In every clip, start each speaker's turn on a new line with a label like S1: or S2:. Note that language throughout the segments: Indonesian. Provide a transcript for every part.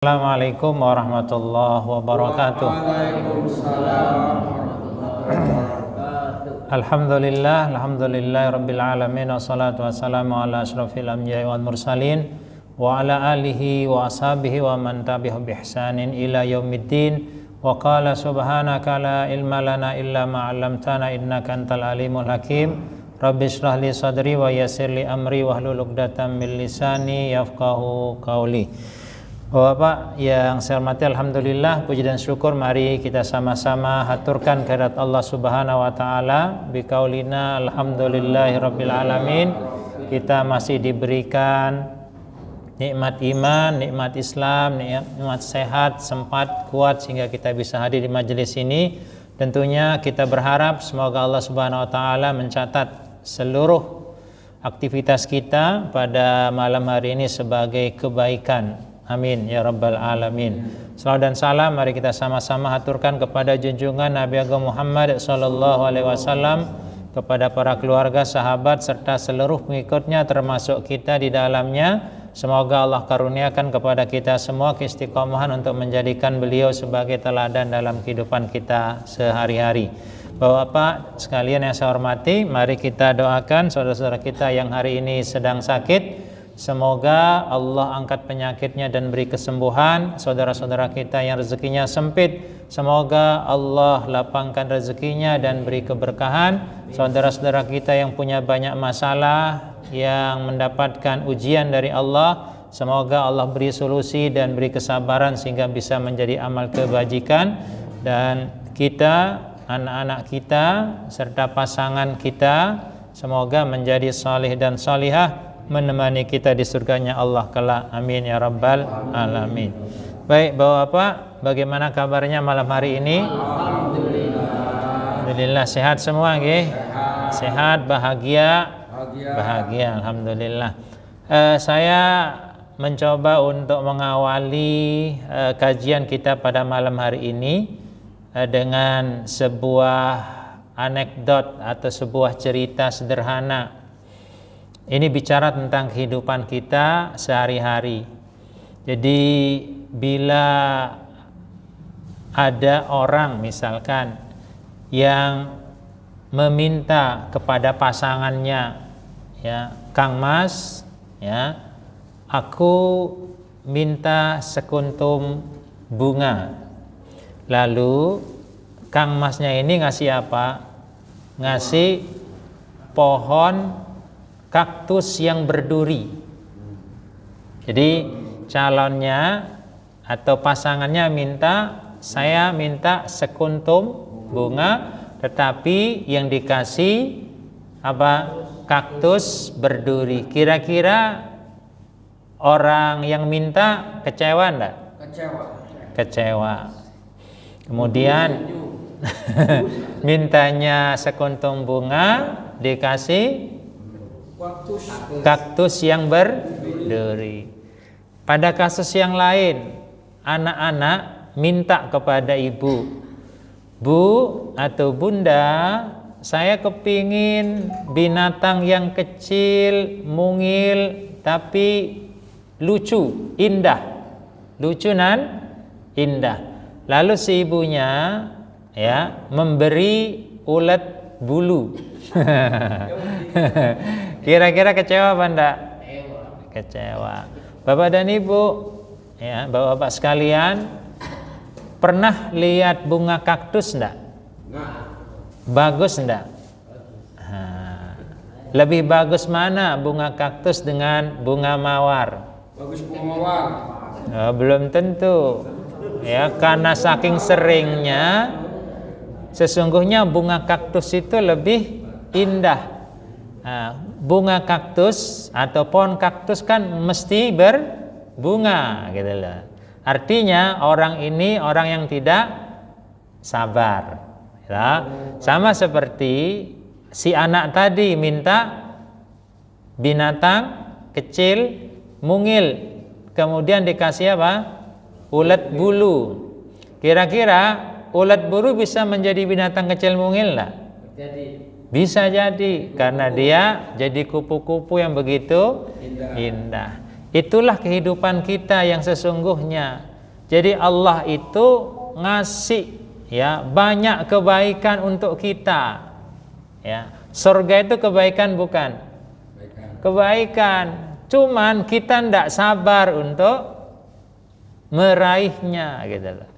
S1: Assalamualaikum warahmatullahi wabarakatuh.
S2: Waalaikumsalam warahmatullahi wabarakatuh.
S1: Alhamdulillah rabbil alamin, wassalatu wassalamu ala asyrafil anbiya'i wal mursalin wa ala alihi wa ashabihi wa man tabi'ahum bi ihsanin ila yaumiddin. Wa qala subhanaka la ilma lana illa ma 'allamtana innaka antal alimul hakim. Rabbi shrah li sadri wa yassir li amri wahlul 'uqdatam min lisani yafqahu qawli. Bapak yang saya hormati, alhamdulillah, puji dan syukur mari kita sama-sama haturkan kehadirat Allah Subhanahu wa taala biqaulina alhamdulillahirabbil alamin. Kita masih diberikan nikmat iman, nikmat Islam, nikmat sehat, sempat, kuat sehingga kita bisa hadir di majelis ini. Tentunya kita berharap semoga Allah Subhanahu wa taala mencatat seluruh aktivitas kita pada malam hari ini sebagai kebaikan. Amin ya rabbal alamin. Salawat dan salam mari kita sama-sama haturkan kepada junjungan Nabi Agung Muhammad sallallahu alaihi wasallam, kepada para keluarga, sahabat serta seluruh pengikutnya termasuk kita di dalamnya. Semoga Allah karuniakan kepada kita semua keistiqomahan untuk menjadikan beliau sebagai teladan dalam kehidupan kita sehari-hari. Bapak-bapak sekalian yang saya hormati, mari kita doakan saudara-saudara kita yang hari ini sedang sakit. Semoga Allah angkat penyakitnya dan beri kesembuhan. Saudara-saudara kita yang rezekinya sempit, semoga Allah lapangkan rezekinya dan beri keberkahan. Saudara-saudara kita yang punya banyak masalah, yang mendapatkan ujian dari Allah, semoga Allah beri solusi dan beri kesabaran sehingga bisa menjadi amal kebajikan. Dan kita, anak-anak kita serta pasangan kita, semoga menjadi salih dan salihah, menemani kita di surganya Allah kelak. Amin ya rabbal alamin. Baik Bapak, bagaimana kabarnya malam hari ini? Alhamdulillah sehat semua nggih? Sehat, bahagia. Alhamdulillah. Saya mencoba untuk mengawali kajian kita pada malam hari ini dengan sebuah anekdot atau sebuah cerita sederhana. Ini bicara tentang kehidupan kita sehari-hari. Jadi bila ada orang misalkan yang meminta kepada pasangannya, ya, Kang Mas, ya, aku minta sekuntum bunga. Lalu Kang Masnya ini ngasih apa? Ngasih pohon kaktus yang berduri. Jadi calonnya atau pasangannya minta, saya minta sekuntum bunga, tetapi yang dikasih apa? Kaktus berduri. Kira-kira orang yang minta kecewa enggak? Kecewa. Kemudian mintanya sekuntum bunga, dikasih kaktus yang berduri. Pada kasus yang lain, anak-anak minta kepada ibu, Bu atau Bunda, saya kepingin binatang yang kecil, mungil, tapi lucu, indah. Lucu dan indah. Lalu si ibunya, ya, memberi ulet bulu. Kira-kira kecewa apa enggak? Kecewa. Bapak dan Ibu, ya, Bapak-bapak sekalian, pernah lihat bunga kaktus enggak? Bagus enggak? Lebih bagus mana bunga kaktus dengan bunga mawar?
S2: Bagus bunga mawar.
S1: Belum tentu. Ya, karena saking seringnya, sesungguhnya bunga kaktus itu lebih indah. Bunga kaktus atau pohon kaktus kan mesti berbunga gitu loh. Artinya orang ini orang yang tidak sabar, ya. Sama seperti si anak tadi minta binatang kecil mungil, kemudian dikasih apa? Ulet bulu. Kira-kira ulet bulu bisa menjadi binatang kecil mungil enggak? Bisa jadi, karena dia jadi kupu-kupu yang begitu indah. Itulah kehidupan kita yang sesungguhnya. Jadi Allah itu ngasih ya banyak kebaikan untuk kita. Ya, surga itu kebaikan bukan? Kebaikan. Cuman kita tidak sabar untuk meraihnya gitu loh.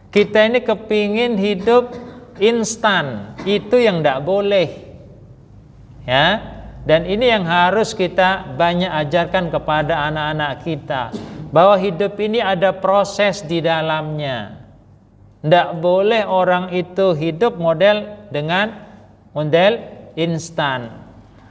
S1: Kita ini kepingin hidup instan, itu yang tidak boleh. Ya, dan ini yang harus kita banyak ajarkan kepada anak-anak kita, bahwa hidup ini ada proses di dalamnya. Tidak boleh orang itu hidup dengan model instan.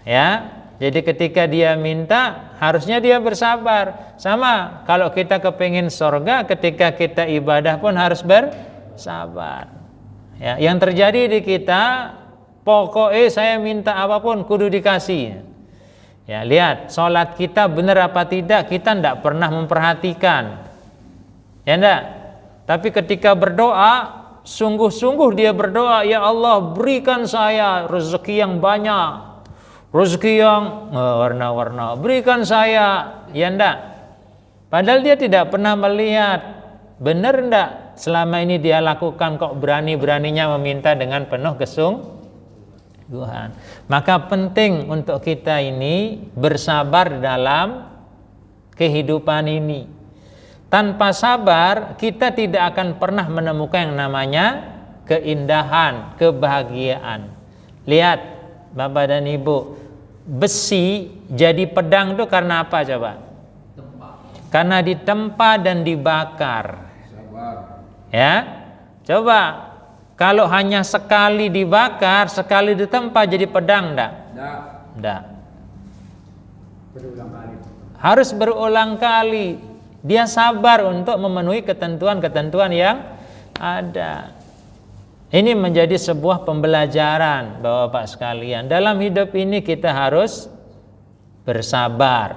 S1: Ya, jadi ketika dia minta, harusnya dia bersabar. Sama kalau kita kepingin surga, ketika kita ibadah pun harus bersabar. Ya, yang terjadi di kita, pokoknya saya minta apapun kudu dikasih. Ya, lihat sholat kita benar apa tidak, kita tidak pernah memperhatikan. Ya enggak? Tapi ketika berdoa, sungguh-sungguh dia berdoa, ya Allah berikan saya rezeki yang banyak, rezeki yang warna-warna, berikan saya, ya enggak? Padahal dia tidak pernah melihat, benar enggak selama ini dia lakukan, kok berani-beraninya meminta dengan penuh kesungguhan. Maka penting untuk kita ini bersabar dalam kehidupan ini. Tanpa sabar, kita tidak akan pernah menemukan yang namanya keindahan, kebahagiaan. Lihat Bapak dan Ibu, besi jadi pedang itu karena apa coba? Karena ditempa dan dibakar. Ya, coba kalau hanya sekali dibakar, sekali ditempa jadi pedang enggak? Enggak. Harus berulang kali. Dia sabar untuk memenuhi ketentuan-ketentuan yang ada. Ini menjadi sebuah pembelajaran Bapak-bapak sekalian. Dalam hidup ini kita harus bersabar,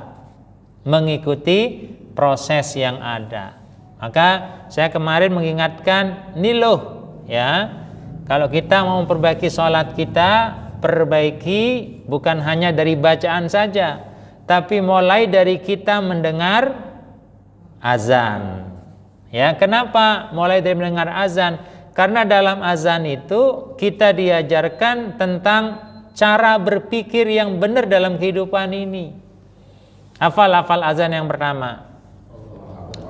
S1: mengikuti proses yang ada. Maka saya kemarin mengingatkan, nih loh ya, kalau kita mau memperbaiki sholat kita, perbaiki bukan hanya dari bacaan saja, tapi mulai dari kita mendengar azan. Ya, kenapa mulai dari mendengar azan? Karena dalam azan itu kita diajarkan tentang cara berpikir yang benar dalam kehidupan ini. Hafal azan yang pertama.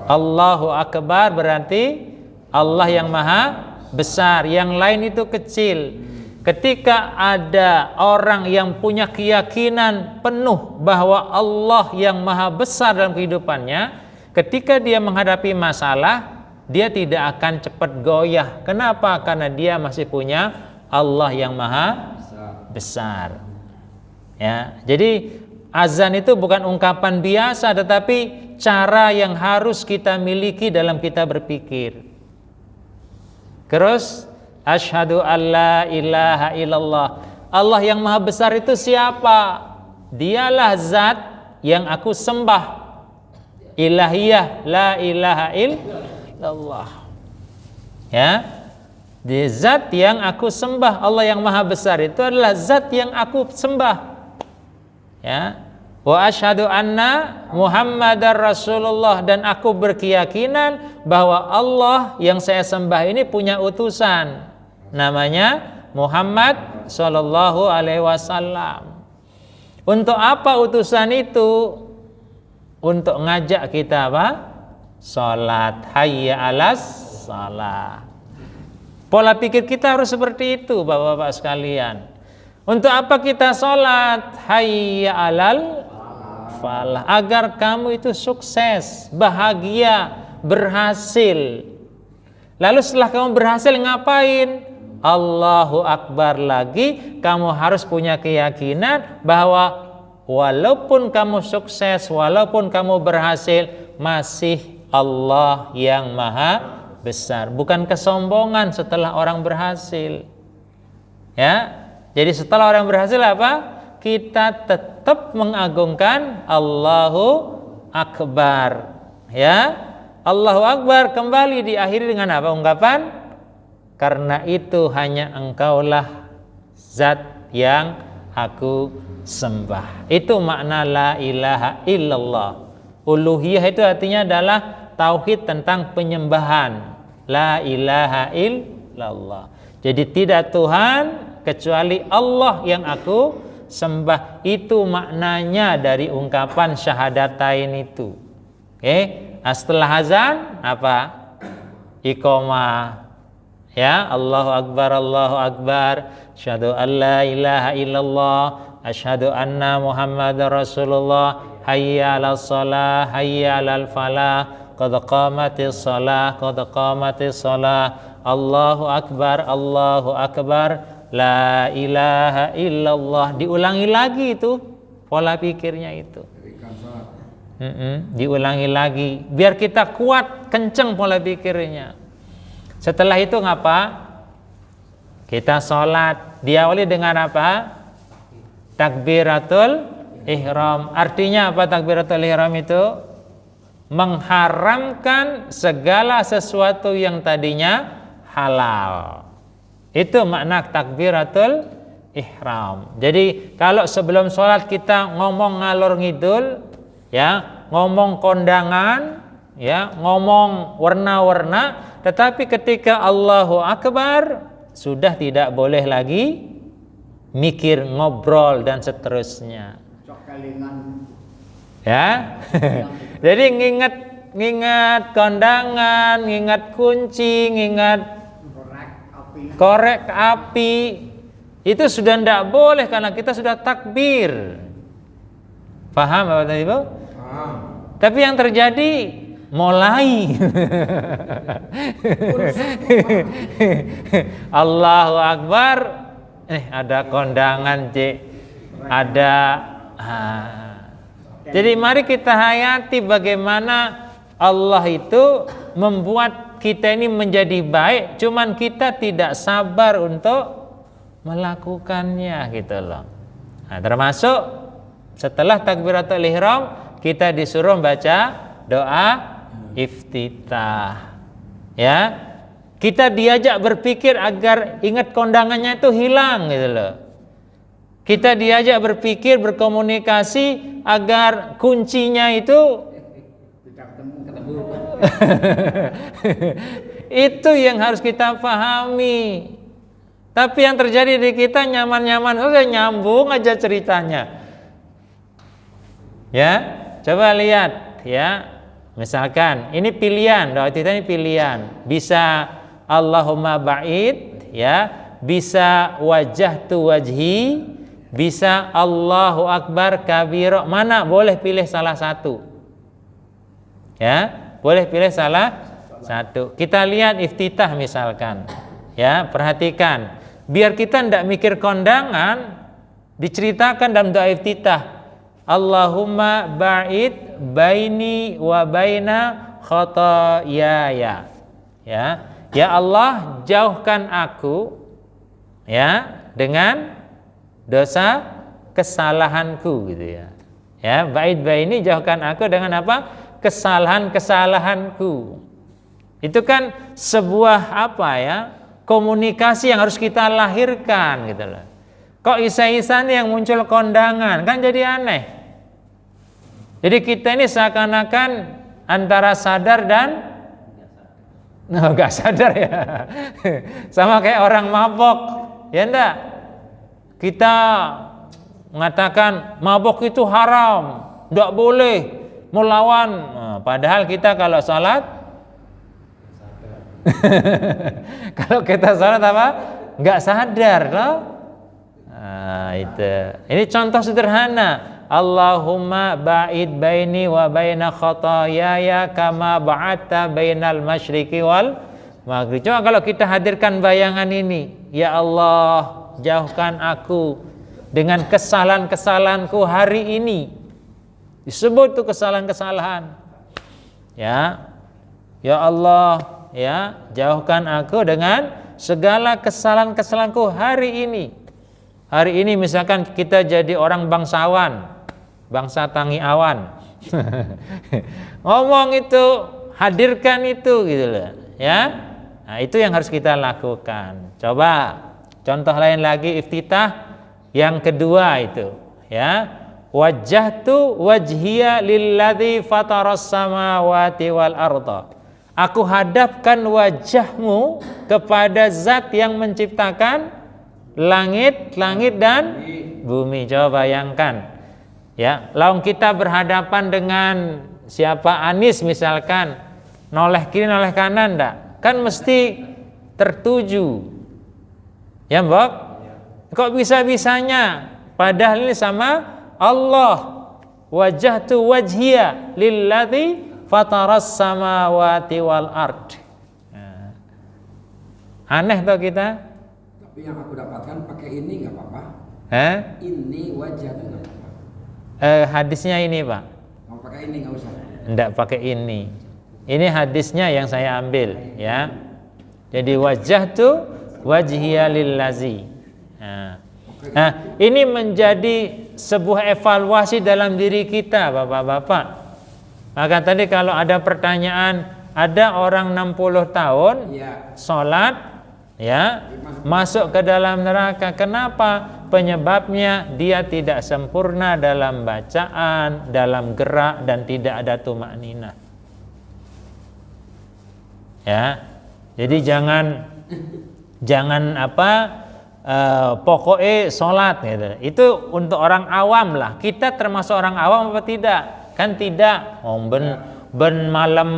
S1: Allahu Akbar berarti Allah yang maha besar, yang lain itu kecil. Ketika ada orang yang punya keyakinan penuh bahwa Allah yang maha besar dalam kehidupannya, ketika dia menghadapi masalah, dia tidak akan cepat goyah. Kenapa? Karena dia masih punya Allah yang maha besar. Ya, jadi azan itu bukan ungkapan biasa, tetapi cara yang harus kita miliki dalam kita berpikir. Terus, asyhadu alla ilaha illallah. Allah yang maha besar itu siapa? Dialah zat yang aku sembah. Ilahiyah, la ilaha illallah. Ya, di zat yang aku sembah, Allah yang maha besar itu adalah zat yang aku sembah. Ya, wa asyhadu anna Muhammadar Rasulullah, dan aku berkeyakinan bahwa Allah yang saya sembah ini punya utusan, namanya Muhammad sallallahu alaihi wasallam. Untuk apa utusan itu? Untuk ngajak kita apa? Salat, hayya alas salah. Pola pikir kita harus seperti itu Bapak-bapak sekalian. Untuk apa kita salat? Hayya alal falah, agar kamu itu sukses, bahagia, berhasil. Lalu setelah kamu berhasil ngapain? Allahu Akbar lagi. Kamu harus punya keyakinan bahwa walaupun kamu sukses, walaupun kamu berhasil, masih Allah yang maha besar. Bukan kesombongan setelah orang berhasil. Ya, jadi setelah orang berhasil apa? Kita tetap mengagungkan Allahu Akbar. Ya, Allahu Akbar kembali diakhiri dengan apa? Ungkapan, karena itu hanya engkaulah zat yang aku sembah. Itu makna la ilaha illallah. Uluhiyah itu artinya adalah tauhid tentang penyembahan. La ilaha illallah. Jadi tidak Tuhan kecuali Allah yang aku sembah. Itu maknanya dari ungkapan syahadatain itu. Oke, setelah azan apa? Iqamah. Ya, Allahu Akbar, asyhadu an la ilaha illallah, asyhadu anna Muhammadar Rasulullah, hayya 'alas shalah, hayya 'alal falah, qad qamatis shalah, Allahu Akbar, la ilaha illallah. Diulangi lagi itu pola pikirnya itu. Diulangi lagi biar kita kuat, kenceng pola pikirnya. Setelah itu ngapa? Kita sholat. Diawali dengan apa? Takbiratul ihram. Artinya apa takbiratul ihram itu? Mengharamkan segala sesuatu yang tadinya halal. Itu makna takbiratul ihram. Jadi kalau sebelum sholat kita ngomong ngalor ngidul, ya, ngomong kondangan, ya, ngomong warna-warna, tetapi ketika Allahu Akbar sudah tidak boleh lagi mikir, ngobrol dan seterusnya. Ya. Jadi ngingat kondangan, ngingat kunci, ngingat korek api, itu sudah tidak boleh karena kita sudah takbir. Paham Bapak dan Ibu? Paham. Tapi yang terjadi mulai Allahu Akbar, ada kondangan, ada jadi mari kita hayati bagaimana Allah itu membuat kita ini menjadi baik, cuman kita tidak sabar untuk melakukannya gitu loh. Nah, termasuk setelah takbiratul ihram kita disuruh baca doa iftitah. Ya. Kita diajak berpikir agar ingat kondangannya itu hilang gitu loh. Kita diajak berpikir, berkomunikasi agar kuncinya itu ketemu. Itu yang harus kita pahami. Tapi yang terjadi di kita nyaman-nyaman saja, nyambung aja ceritanya. Ya, coba lihat ya. Misalkan ini pilihan, doa kita ini pilian. Bisa Allahumma ba'id, ya, bisa wajjahtu wajhi, bisa Allahu Akbar kabira. Mana boleh pilih salah satu. Ya, boleh pilih salah satu. Kita lihat iftitah misalkan. Ya, perhatikan. Biar kita tidak mikir kondangan, diceritakan dalam doa iftitah. Allahumma ba'id baini wa baina khotoyaya. Ya. Ya Allah, jauhkan aku ya dengan dosa kesalahanku gitu ya. Ya, ba'id baini, jauhkan aku dengan apa? Kesalahan-kesalahanku. Itu kan sebuah apa ya? Komunikasi yang harus kita lahirkan gitu loh. Kok isa-isa nih yang muncul kondangan, kan jadi aneh. Jadi kita ini seakan-akan antara sadar dan nggak sadar ya. Sama kayak orang mabok, ya enggak? Kita mengatakan mabok itu haram, enggak boleh melawan. Nah, padahal kita kalau salat kalau kita salat apa? Enggak sadar loh. Nah, itu. Ini contoh sederhana. Allahumma ba'id baini wa baina khotoyaya kama ba'atta bainal masyriqi wal maghrib. Coba kalau kita hadirkan bayangan ini, ya Allah, jauhkan aku dengan kesalahan-kesalahanku hari ini. Disebut tuh kesalahan-kesalahan. Ya. Ya Allah, ya, jauhkan aku dengan segala kesalahan-kesalahanku hari ini. Hari ini misalkan kita jadi orang bangsawan, bangsa tangi awan. Ngomong itu, hadirkan itu gitu loh, ya. Nah, itu yang harus kita lakukan. Coba contoh lain lagi iftitah yang kedua itu, ya. wajjahtu wajhiya lilladzi fataras samawati wal arda. Aku hadapkan wajahmu kepada zat yang menciptakan langit dan bumi. Coba bayangkan. Ya, lawan kita berhadapan dengan siapa, Anies misalkan, noleh kiri noleh kanan enggak? Kan mesti tertuju. Ya, Mbok? Kok bisa-bisanya? Padahal ini sama Allah. Wajjahtu wajhiya lilladzi fataras samawati wal ard. Aneh toh kita?
S2: Tapi yang aku dapatkan pakai ini nggak apa-apa. Ini wajah itu nggak apa-apa.
S1: Hadisnya ini, Pak.
S2: Mau pakai ini nggak usah.
S1: Enggak pakai ini. Ini hadisnya yang saya ambil, ya. Jadi wajjahtu wajhiya lillazi. Nah, ini menjadi sebuah evaluasi dalam diri kita, Bapak-bapak. Maka tadi kalau ada pertanyaan, ada orang 60 tahun sholat, ya, masuk ke dalam neraka. Kenapa? Penyebabnya dia tidak sempurna dalam bacaan, dalam gerak, dan tidak ada tumakninah. Ya, jadi jangan pokoknya sholat gitu. Itu untuk orang awam lah. Kita termasuk orang awam apa tidak? Kan tidak. Ben malam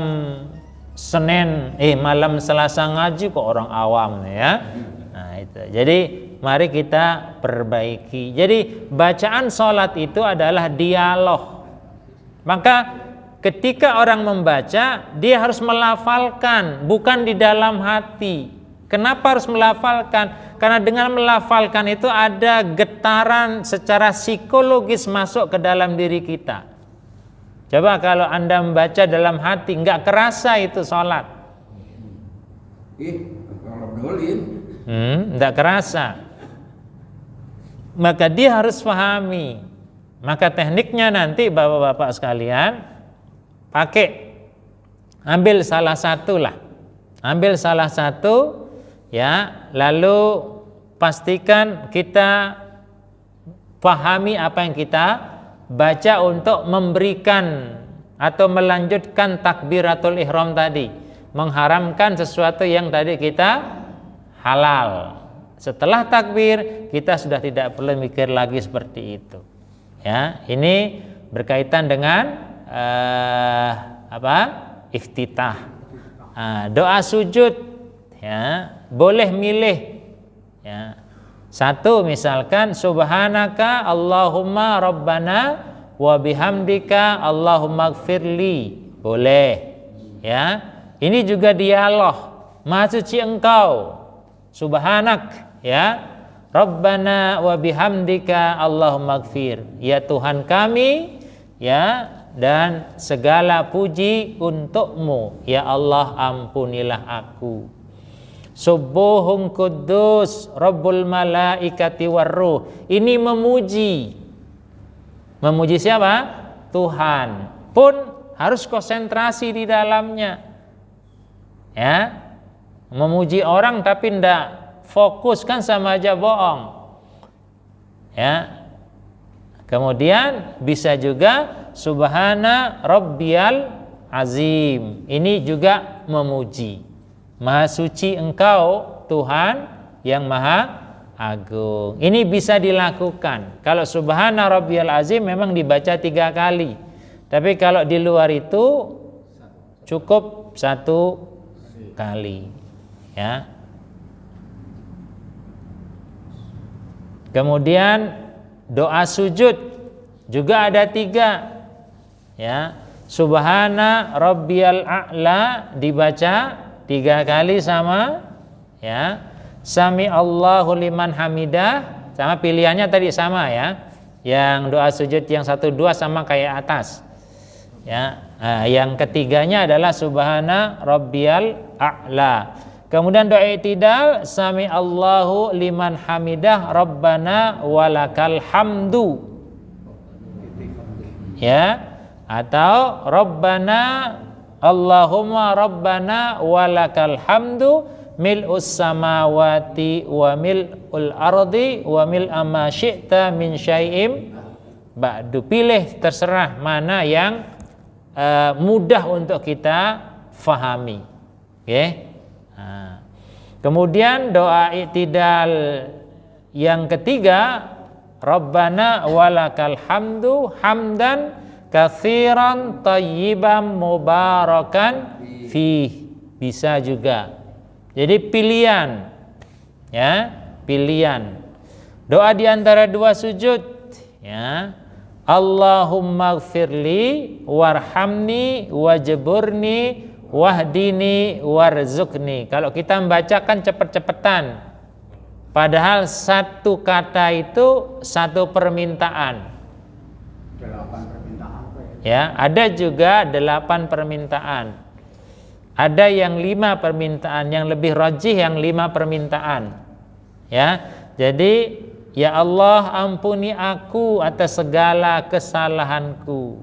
S1: Senin, malam Selasa ngaji kok orang awam ya. Nah itu. Jadi mari kita perbaiki. Jadi bacaan sholat itu adalah dialog. Maka ketika orang membaca, dia harus melafalkan, bukan di dalam hati. Kenapa harus melafalkan? Karena dengan melafalkan itu ada getaran secara psikologis masuk ke dalam diri kita. Coba kalau Anda membaca dalam hati, nggak kerasa itu sholat.
S2: Kalau dolin.
S1: Nggak kerasa. Maka dia harus pahami. Maka tekniknya nanti Bapak-bapak sekalian, ambil salah satu lah. Ambil salah satu, ya, lalu pastikan kita pahami apa yang kita baca untuk memberikan atau melanjutkan takbiratul ihram tadi, mengharamkan sesuatu yang tadi kita halal. Setelah takbir kita sudah tidak perlu mikir lagi seperti itu. Ya, ini berkaitan dengan iftitah. Doa sujud, ya, boleh milih, ya. Satu misalkan subhanaka Allahumma rabbana wa bihamdika Allahumma gfirli, boleh, ya. Ini juga dialog. Maha suci engkau, subhanak, ya, rabbana wa bihamdika Allahumma gfir, ya Tuhan kami, ya, dan segala puji untukmu, ya Allah ampunilah aku. Subuhun kudus Rabbul malaikati warruh. Ini memuji. Memuji siapa? Tuhan. Pun harus konsentrasi di dalamnya. Ya. Memuji orang tapi tidak fokus kan sama aja bohong. Ya. Kemudian bisa juga subhana rabbiyal azim. Ini juga memuji. Maha suci engkau Tuhan yang maha agung. Ini bisa dilakukan. Kalau subhana rabbiyal azim memang dibaca 3 kali. Tapi kalau di luar itu cukup 1 kali. Ya. Kemudian doa sujud juga ada 3. Ya. Subhana rabbiyal a'la dibaca 3 kali sama, ya. Sami Allahu liman hamidah, sama pilihannya tadi sama ya. Yang doa sujud yang 1, 2 sama kayak atas. Ya. Nah, yang ketiganya adalah subhana rabbiyal a'la. Kemudian doa i'tidal sami Allahu liman hamidah rabbana walakal hamdu. Ya. Atau rabbana Allahumma rabbana walakal hamdu mil'us samawati wa mil'ul ardi wa mil'a ma syi'ta min syai'im ba'du. Pilih, terserah mana yang mudah untuk kita fahami. Oke. Nah, kemudian doa i'tidal yang ketiga, Rabbana walakal hamdu hamdan katsiran thayyiban mubarakan fih. Bisa juga. Jadi pilihan. Ya, pilihan. Doa di antara dua sujud, ya. Allahumma gfirli warhamni wajburni wahdini warzuqni. Kalau kita membacakan cepet-cepetan, padahal satu kata itu satu permintaan.
S2: 8 permintaan.
S1: Ya, ada juga 8 permintaan. Ada yang 5 permintaan, yang lebih rajih yang 5 permintaan. Ya, jadi ya Allah, ampuni aku atas segala kesalahanku.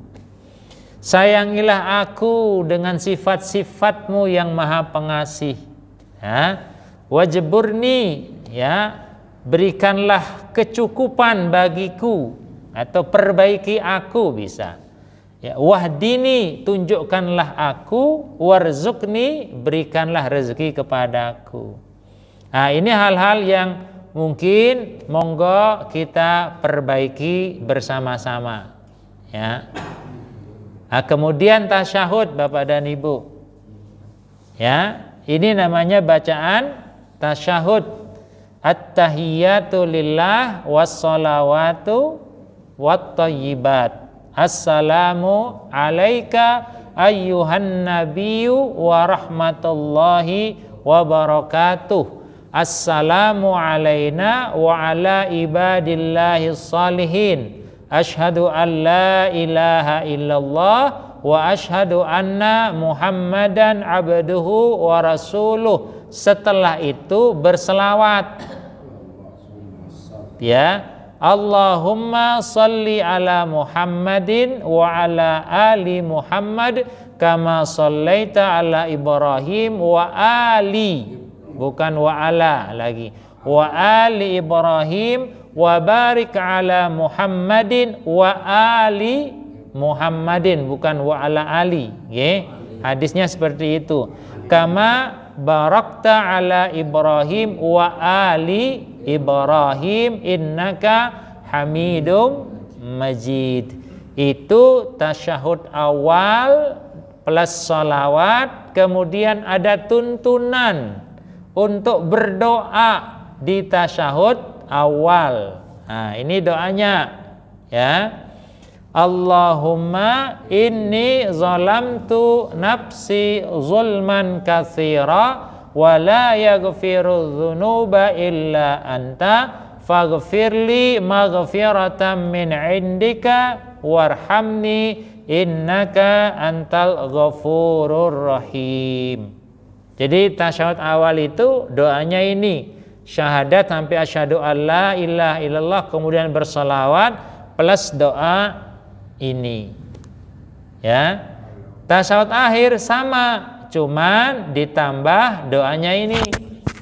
S1: Sayangilah aku dengan sifat-sifat-Mu yang Maha Pengasih. Ya. Wajburni, ya, berikanlah kecukupan bagiku atau perbaiki aku bisa. Ya, wahdini, tunjukkanlah aku, warzuqni, berikanlah rezeki kepadaku. Nah, ini hal-hal yang mungkin monggo kita perbaiki bersama-sama, ya. Nah, kemudian tasyahud Bapak dan Ibu, ya, ini namanya bacaan tasyahud. At-tahiyyatu lillah wassalawatu wattayyibat. Assalamu alaika ayyuhan nabiyyu wa rahmatullahi wa barakatuh. Assalamu alaina wa ala ibadillahi salihin. Ashhadu an la ilaha illallah wa ashhadu anna Muhammadan abduhu wa rasuluh. Setelah itu berselawat. Ya, Allahumma salli ala Muhammadin wa ala ali Muhammad kama sallaita ala Ibrahim wa ali, bukan wa ala lagi, wa ali Ibrahim wa barik ala Muhammadin wa ali Muhammadin, bukan wa ala ali. Okay? Hadisnya seperti itu. Kama barakta ala Ibrahim wa ali Ibrahim innaka hamidum majid. Itu tasyahud awal plus salawat. Kemudian ada tuntunan untuk berdoa di tasyahud awal. Nah, ini doanya, ya. Allahumma inni zalamtu nafsi zulman katsira wa la yaghfiru dzunuba illa anta faghfirli maghfiratan min indika warhamni innaka antal ghafurur rahim. Jadi tasyahud awal itu doanya ini, syahadat sampai asyhadu alla ilaha illallah, kemudian bersalawat plus doa ini, ya. Tasyahud akhir sama, cuman ditambah doanya ini,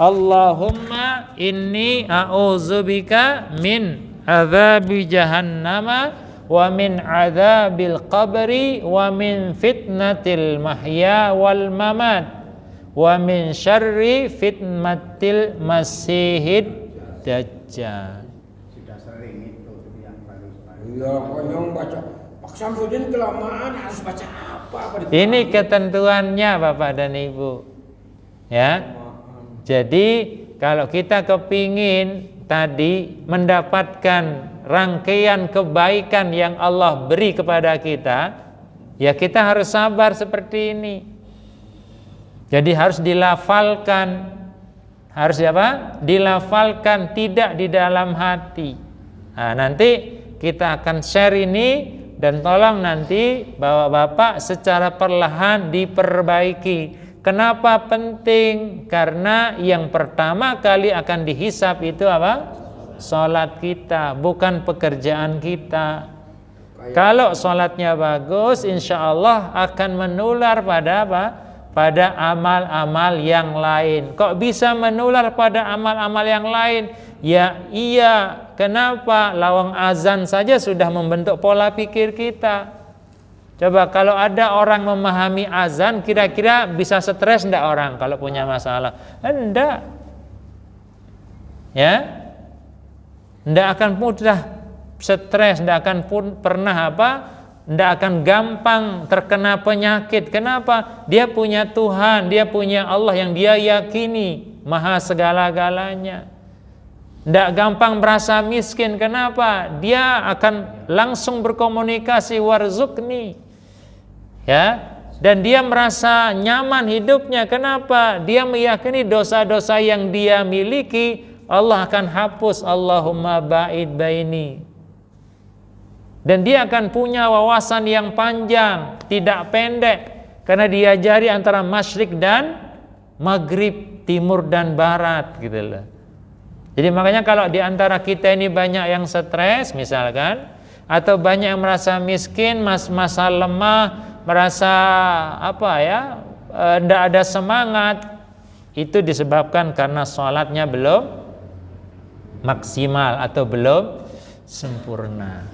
S1: Allahumma inni a'udzubika min adzabi jahannama wa min adzabil qabri wa min fitnatil mahya wal mamat wa min syarri fitnatil masihid dajjal.
S2: Sudah sering itu yang baru-baru. Iya, konyong baca. Pak Samsudin kelamaan harus baca apa?
S1: Ini ketentuannya Bapak dan Ibu, ya. Jadi kalau kita kepingin tadi mendapatkan rangkaian kebaikan yang Allah beri kepada kita, ya kita harus sabar seperti ini. Jadi harus dilafalkan. Harus apa? Dilafalkan, tidak di dalam hati. Nah, nanti kita akan share ini, dan tolong nanti Bapak-bapak secara perlahan diperbaiki. Kenapa penting? Karena yang pertama kali akan dihisap itu apa? Salat kita, bukan pekerjaan kita. Kalau salatnya bagus, insya Allah akan menular pada apa? Pada amal-amal yang lain. Kok bisa menular pada amal-amal yang lain? Ya iya, kenapa? Lawang azan saja sudah membentuk pola pikir kita. Coba kalau ada orang memahami azan, kira-kira bisa stres enggak orang kalau punya masalah? Enggak. Ya. Enggak akan mudah stres, enggak akan pernah enggak akan gampang terkena penyakit. Kenapa? Dia punya Tuhan, dia punya Allah yang dia yakini maha segala-galanya. Tidak gampang merasa miskin. Kenapa? Dia akan langsung berkomunikasi warzukni. Ya, dan dia merasa nyaman hidupnya. Kenapa? Dia meyakini dosa-dosa yang dia miliki Allah akan hapus. Allahumma ba'id baini. Dan dia akan punya wawasan yang panjang, tidak pendek, karena diajari antara masyrik dan maghrib, timur dan barat, gitu loh. Jadi makanya kalau di antara kita ini banyak yang stres misalkan, atau banyak yang merasa miskin, merasa lemah, merasa tidak ada semangat, itu disebabkan karena sholatnya belum maksimal atau belum sempurna.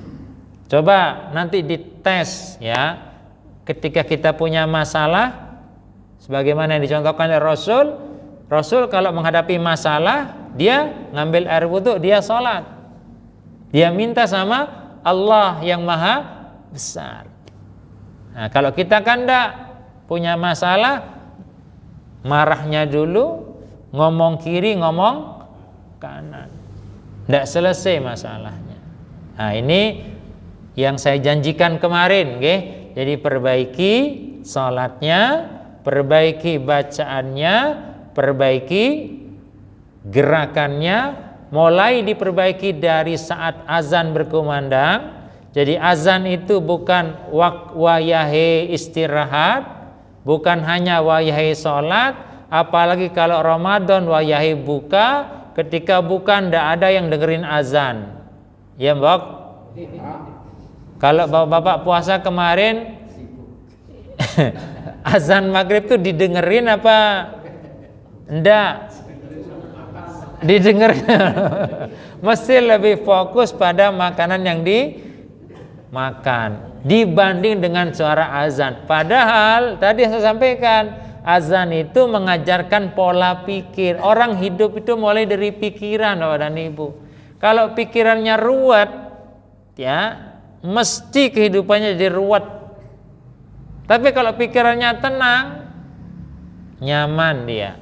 S1: Coba nanti dites ya, ketika kita punya masalah, sebagaimana yang dicontohkan oleh Rasul kalau menghadapi masalah, dia ngambil air wudhu, dia sholat, dia minta sama Allah yang maha besar. Nah, kalau kita kan enggak, punya masalah, marahnya dulu, ngomong kiri, ngomong kanan, enggak selesai masalahnya. Nah, ini yang saya janjikan kemarin, okay? Jadi perbaiki sholatnya, perbaiki bacaannya, perbaiki gerakannya, mulai diperbaiki dari saat azan berkumandang. Jadi azan itu bukan wayahe istirahat, bukan hanya wayahe sholat, apalagi kalau Ramadan wayahe buka. Ketika buka tidak ada yang dengerin azan, ya Mbak. Kalau bapak puasa kemarin azan maghrib tuh didengerin apa enggak? Didengar. Mesti lebih fokus pada makanan yang dimakan dibanding dengan suara azan. Padahal tadi saya sampaikan, azan itu mengajarkan pola pikir. Orang hidup itu mulai dari pikiran, Bapak dan Ibu. Kalau pikirannya ruwet, ya mesti kehidupannya jadi ruwet. Tapi kalau pikirannya tenang, nyaman dia.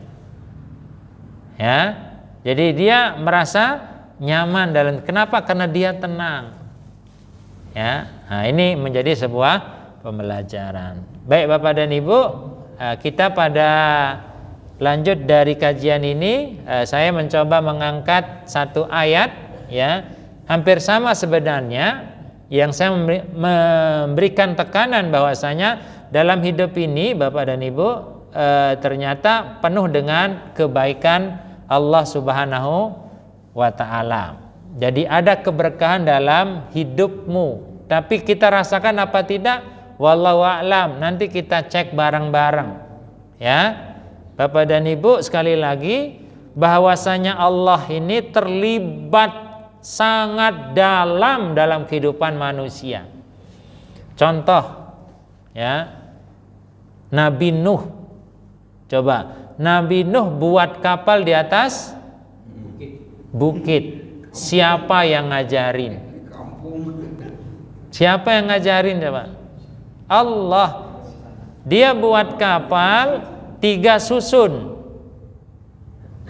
S1: Ya. Jadi dia merasa nyaman dalam, kenapa? Karena dia tenang. Ya. Nah, ini menjadi sebuah pembelajaran. Baik Bapak dan Ibu, kita pada lanjut dari kajian ini, saya mencoba mengangkat satu ayat, ya, hampir sama sebenarnya, yang saya memberikan tekanan bahwasanya dalam hidup ini Bapak dan Ibu ternyata penuh dengan kebaikan Allah Subhanahu wa ta'ala. Jadi ada keberkahan dalam hidupmu, tapi kita rasakan apa tidak? Wallahu a'lam. Nanti kita cek bareng-bareng, ya Bapak dan Ibu. Sekali lagi, bahwasanya Allah ini terlibat sangat dalam kehidupan manusia. Contoh, ya, Nabi Nuh. Coba, Nabi Nuh buat kapal di atas bukit. Siapa yang ngajarin? Siapa yang ngajarin coba? Allah. Dia buat kapal 3 susun.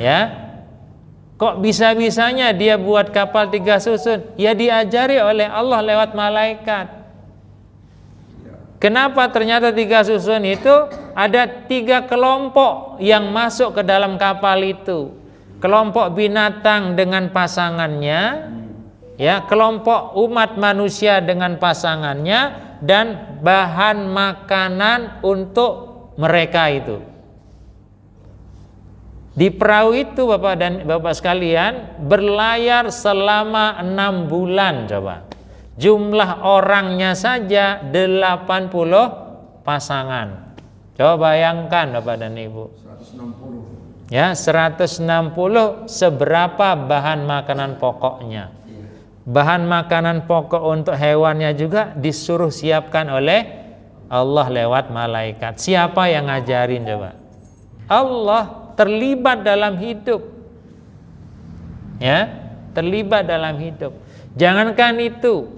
S1: Ya. Kok bisa-bisanya dia buat kapal 3 susun? Ya diajari oleh Allah lewat malaikat. Kenapa ternyata 3 susun itu? Ada 3 kelompok yang masuk ke dalam kapal itu. Kelompok binatang dengan pasangannya, ya, kelompok umat manusia dengan pasangannya, dan bahan makanan untuk mereka itu. Di perahu itu Bapak dan Bapak sekalian berlayar selama 6 bulan coba. Jumlah orangnya saja 80 pasangan. Coba bayangkan Bapak dan Ibu.
S2: 160.
S1: Ya, 160 seberapa bahan makanan pokoknya. Bahan makanan pokok untuk hewannya juga disuruh siapkan oleh Allah lewat malaikat. Siapa yang ngajarin coba? Allah terlibat dalam hidup. Ya, terlibat dalam hidup. Jangankan itu.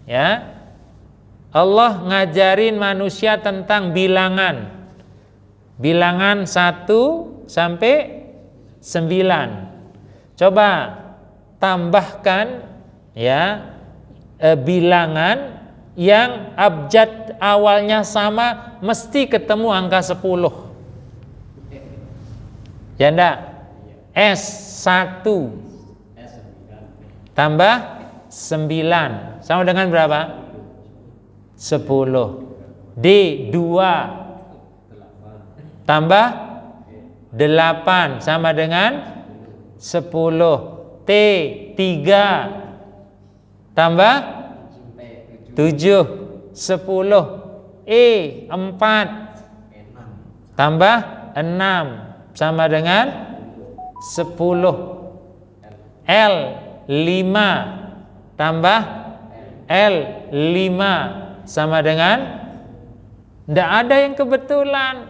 S1: Ya. Allah ngajarin manusia tentang bilangan. Bilangan 1 sampai 9. Coba tambahkan ya bilangan yang abjad awalnya sama, mesti ketemu angka 10. Ya enggak? S1 tambah 9 sama dengan berapa? 10. D2 tambah 8 sama dengan 10. T3 tambah 7, 10. E4 tambah 6 sama dengan 10. L5 tambah L5 sama dengan, tidak ada yang kebetulan.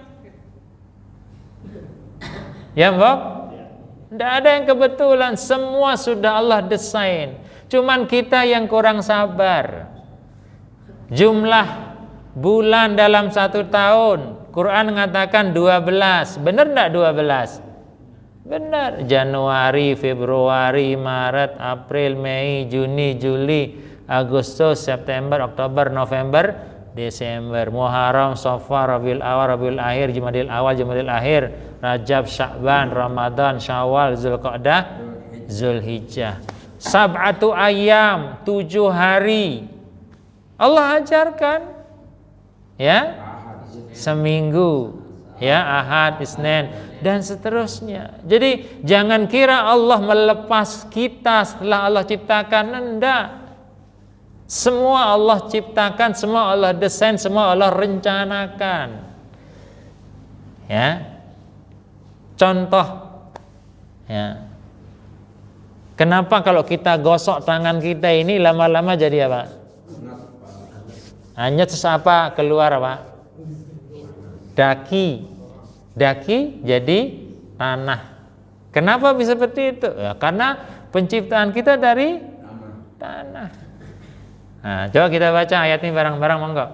S1: Ya Mbok? Tidak ada yang kebetulan, semua sudah Allah desain. Cuman kita yang kurang sabar. Jumlah bulan dalam 1 tahun, Quran mengatakan 12. Benar enggak 12? Benar. Januari, Februari, Maret, April, Mei, Juni, Juli, Agustus, September, Oktober, November, Desember. Muharram, Safar, Rabiul Awal, Rabiul Akhir, Jumadil Awal, Jumadil Akhir, Rajab, Sya'ban, Ramadan, Syawal, Zulqa'dah, Zulhijjah. Sab'atu ayyam, 7 hari. Allah ajarkan ya, seminggu, ya, Ahad, Isnin, dan seterusnya. Jadi jangan kira Allah melepas kita setelah Allah ciptakan. Enggak. Semua Allah ciptakan, semua Allah desain, semua Allah rencanakan. Ya. Contoh ya. Kenapa kalau kita gosok tangan kita ini lama-lama jadi apa? Hanya apa? Keluar apa? Daki. Daki jadi tanah. Kenapa bisa seperti itu? Ya, karena penciptaan kita dari tanah. Nah, coba kita baca ayat ini bareng-bareng, monggo.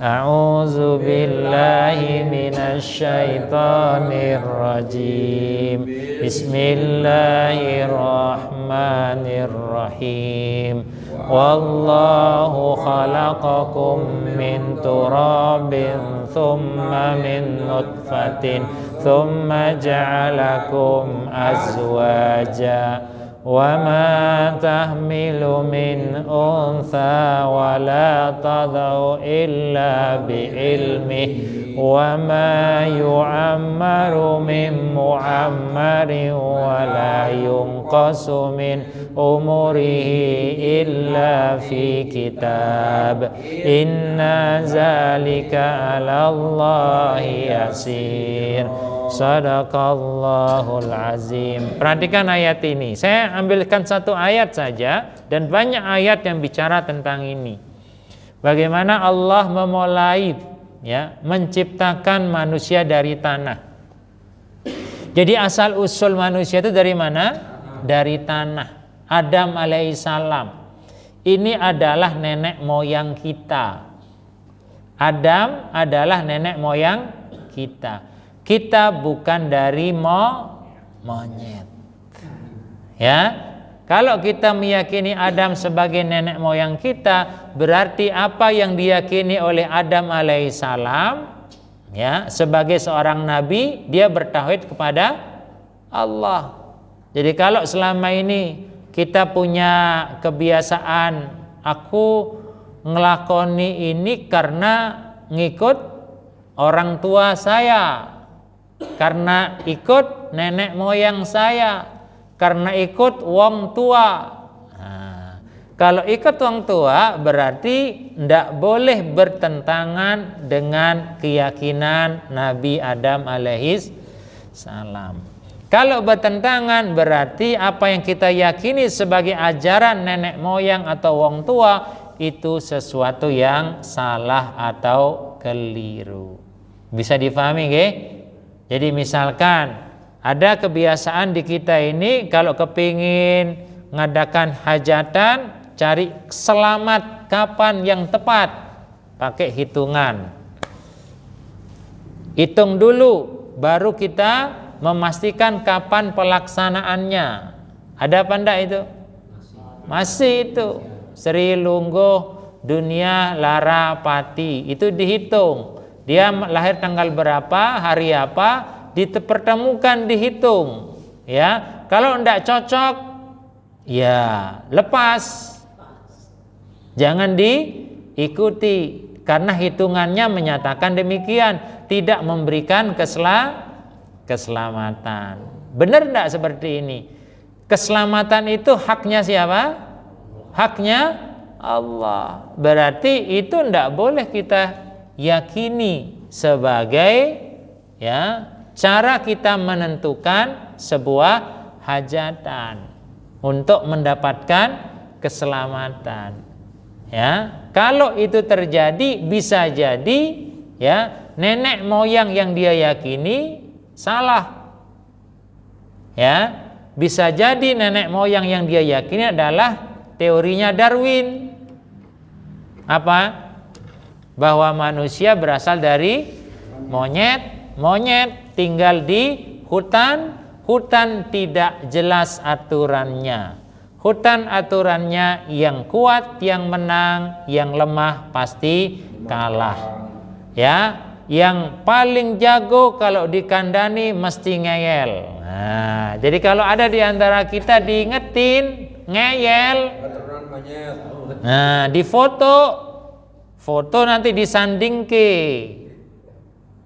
S1: A'udzu billahi minasyaitonir rajim. Bismillahirrahmanirrahim. Wallahu khalaqakum min turabin thumma min nutfatin thumma ja'alakum azwaja wa ma tahmilu min untha wa la tadau illa bi'ilmihi wa ma yu'ammaru min mu'ammarin wa la yunqasu min umurihi illa fi kitab inna zalika 'ala Allahi yasir. Sadaqallahul azim. Perhatikan ayat ini. Saya ambilkan satu ayat saja dan banyak ayat yang bicara tentang ini. Bagaimana Allah memulai ya menciptakan manusia dari tanah. Jadi asal usul manusia itu dari mana? Dari tanah. Adam alaihissalam. Ini adalah nenek moyang kita. Adam adalah nenek moyang kita. Kita bukan dari monyet. Ya. Kalau kita meyakini Adam sebagai nenek moyang kita, berarti apa yang diyakini oleh Adam alaihissalam ya, sebagai seorang nabi, dia bertauhid kepada Allah. Jadi kalau selama ini kita punya kebiasaan, aku ngelakoni ini karena ngikut orang tua saya, karena ikut nenek moyang saya, karena ikut wong tua. Nah, Kalau ikut orang tua berarti tidak boleh bertentangan dengan keyakinan Nabi Adam alaihis salam. Kalau bertentangan berarti apa yang kita yakini sebagai ajaran nenek moyang atau orang tua itu sesuatu yang salah atau keliru. Bisa difahami nggih? Jadi misalkan ada kebiasaan di kita ini kalau kepingin ngadakan hajatan, cari selamat kapan yang tepat, pakai hitungan. Hitung dulu, baru kita memastikan kapan pelaksanaannya. Ada apa enggak itu? Masih itu. Sri Lungguh Dunia Lara Pati, itu dihitung. Dia lahir tanggal berapa, hari apa, dipertemukan, dihitung. Ya, kalau enggak cocok, ya lepas. Jangan diikuti karena hitungannya menyatakan demikian, tidak memberikan keselamatan. Benar enggak seperti ini? Keselamatan itu haknya siapa? Haknya Allah. Berarti itu enggak boleh kita yakini sebagai ya cara kita menentukan sebuah hajatan untuk mendapatkan keselamatan. Ya, kalau itu terjadi bisa jadi ya nenek moyang yang dia yakini salah. Ya, bisa jadi nenek moyang yang dia yakini adalah teorinya Darwin. Apa? Bahwa manusia berasal dari monyet, monyet tinggal di hutan, hutan tidak jelas aturannya. Hutan aturannya yang kuat yang menang, yang lemah pasti kalah. Ya, yang paling jago kalau dikandani mesti ngeyel. Nah, jadi kalau ada di antara kita diingetin ngeyel, nah difoto, foto nanti disanding ke,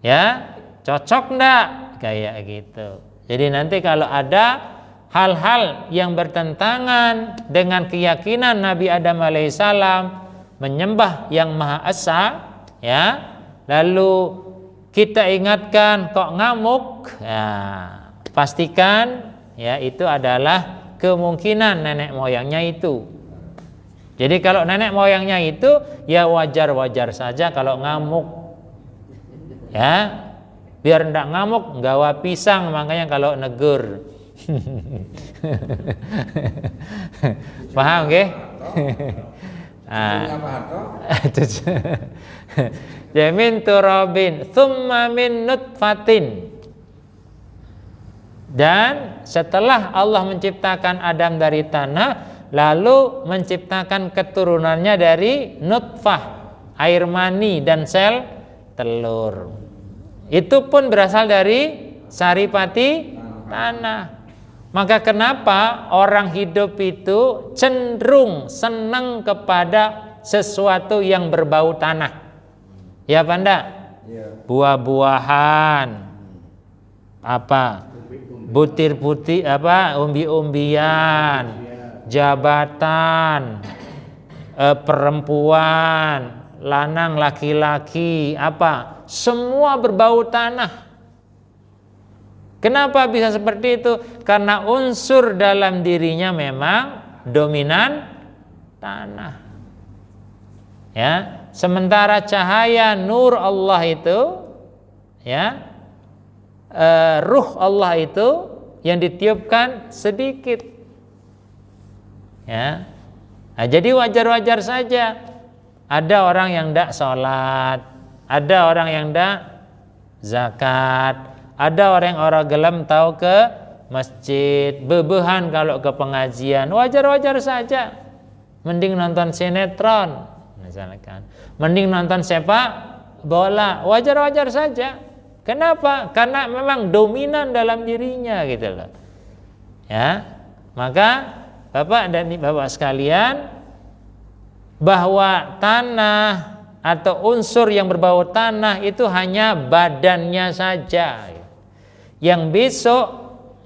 S1: ya cocok ndak kayak gitu. Jadi nanti kalau ada hal-hal yang bertentangan dengan keyakinan Nabi Adam alaihissalam menyembah yang Maha Esa, ya, lalu kita ingatkan kok ngamuk, ya, pastikan ya itu adalah kemungkinan nenek moyangnya itu. Jadi kalau nenek moyangnya itu ya wajar-wajar saja kalau ngamuk, ya, biar ndak ngamuk nggawa pisang, makanya kalau negur. Paham nggih? Jamin turabin thumma min nutfatin. Dan setelah Allah menciptakan Adam dari tanah, lalu menciptakan keturunannya dari nutfah, air mani dan sel telur. Itu pun berasal dari saripati tanah. Maka kenapa orang hidup itu cenderung senang kepada sesuatu yang berbau tanah? Ya apa enggak? Buah-buahan, apa, butir-butir, apa, umbi-umbian, jabatan, perempuan, lanang, laki-laki, apa, semua berbau tanah. Kenapa bisa seperti itu? Karena unsur dalam dirinya memang dominan tanah. Ya, sementara cahaya nur Allah itu, ya, ruh Allah itu yang ditiupkan sedikit. Ya, nah, jadi wajar-wajar saja. Ada orang yang tidak sholat, ada orang yang tidak zakat. Ada orang gelem tahu ke masjid, bebehan kalau ke pengajian, wajar-wajar saja. Mending nonton sinetron, misalkan. Mending nonton sepak bola, wajar-wajar saja. Kenapa? Karena memang dominan dalam dirinya gitu loh. Ya, maka Bapak dan Bapak sekalian, bahwa tanah atau unsur yang berbau tanah itu hanya badannya saja. Yang besok,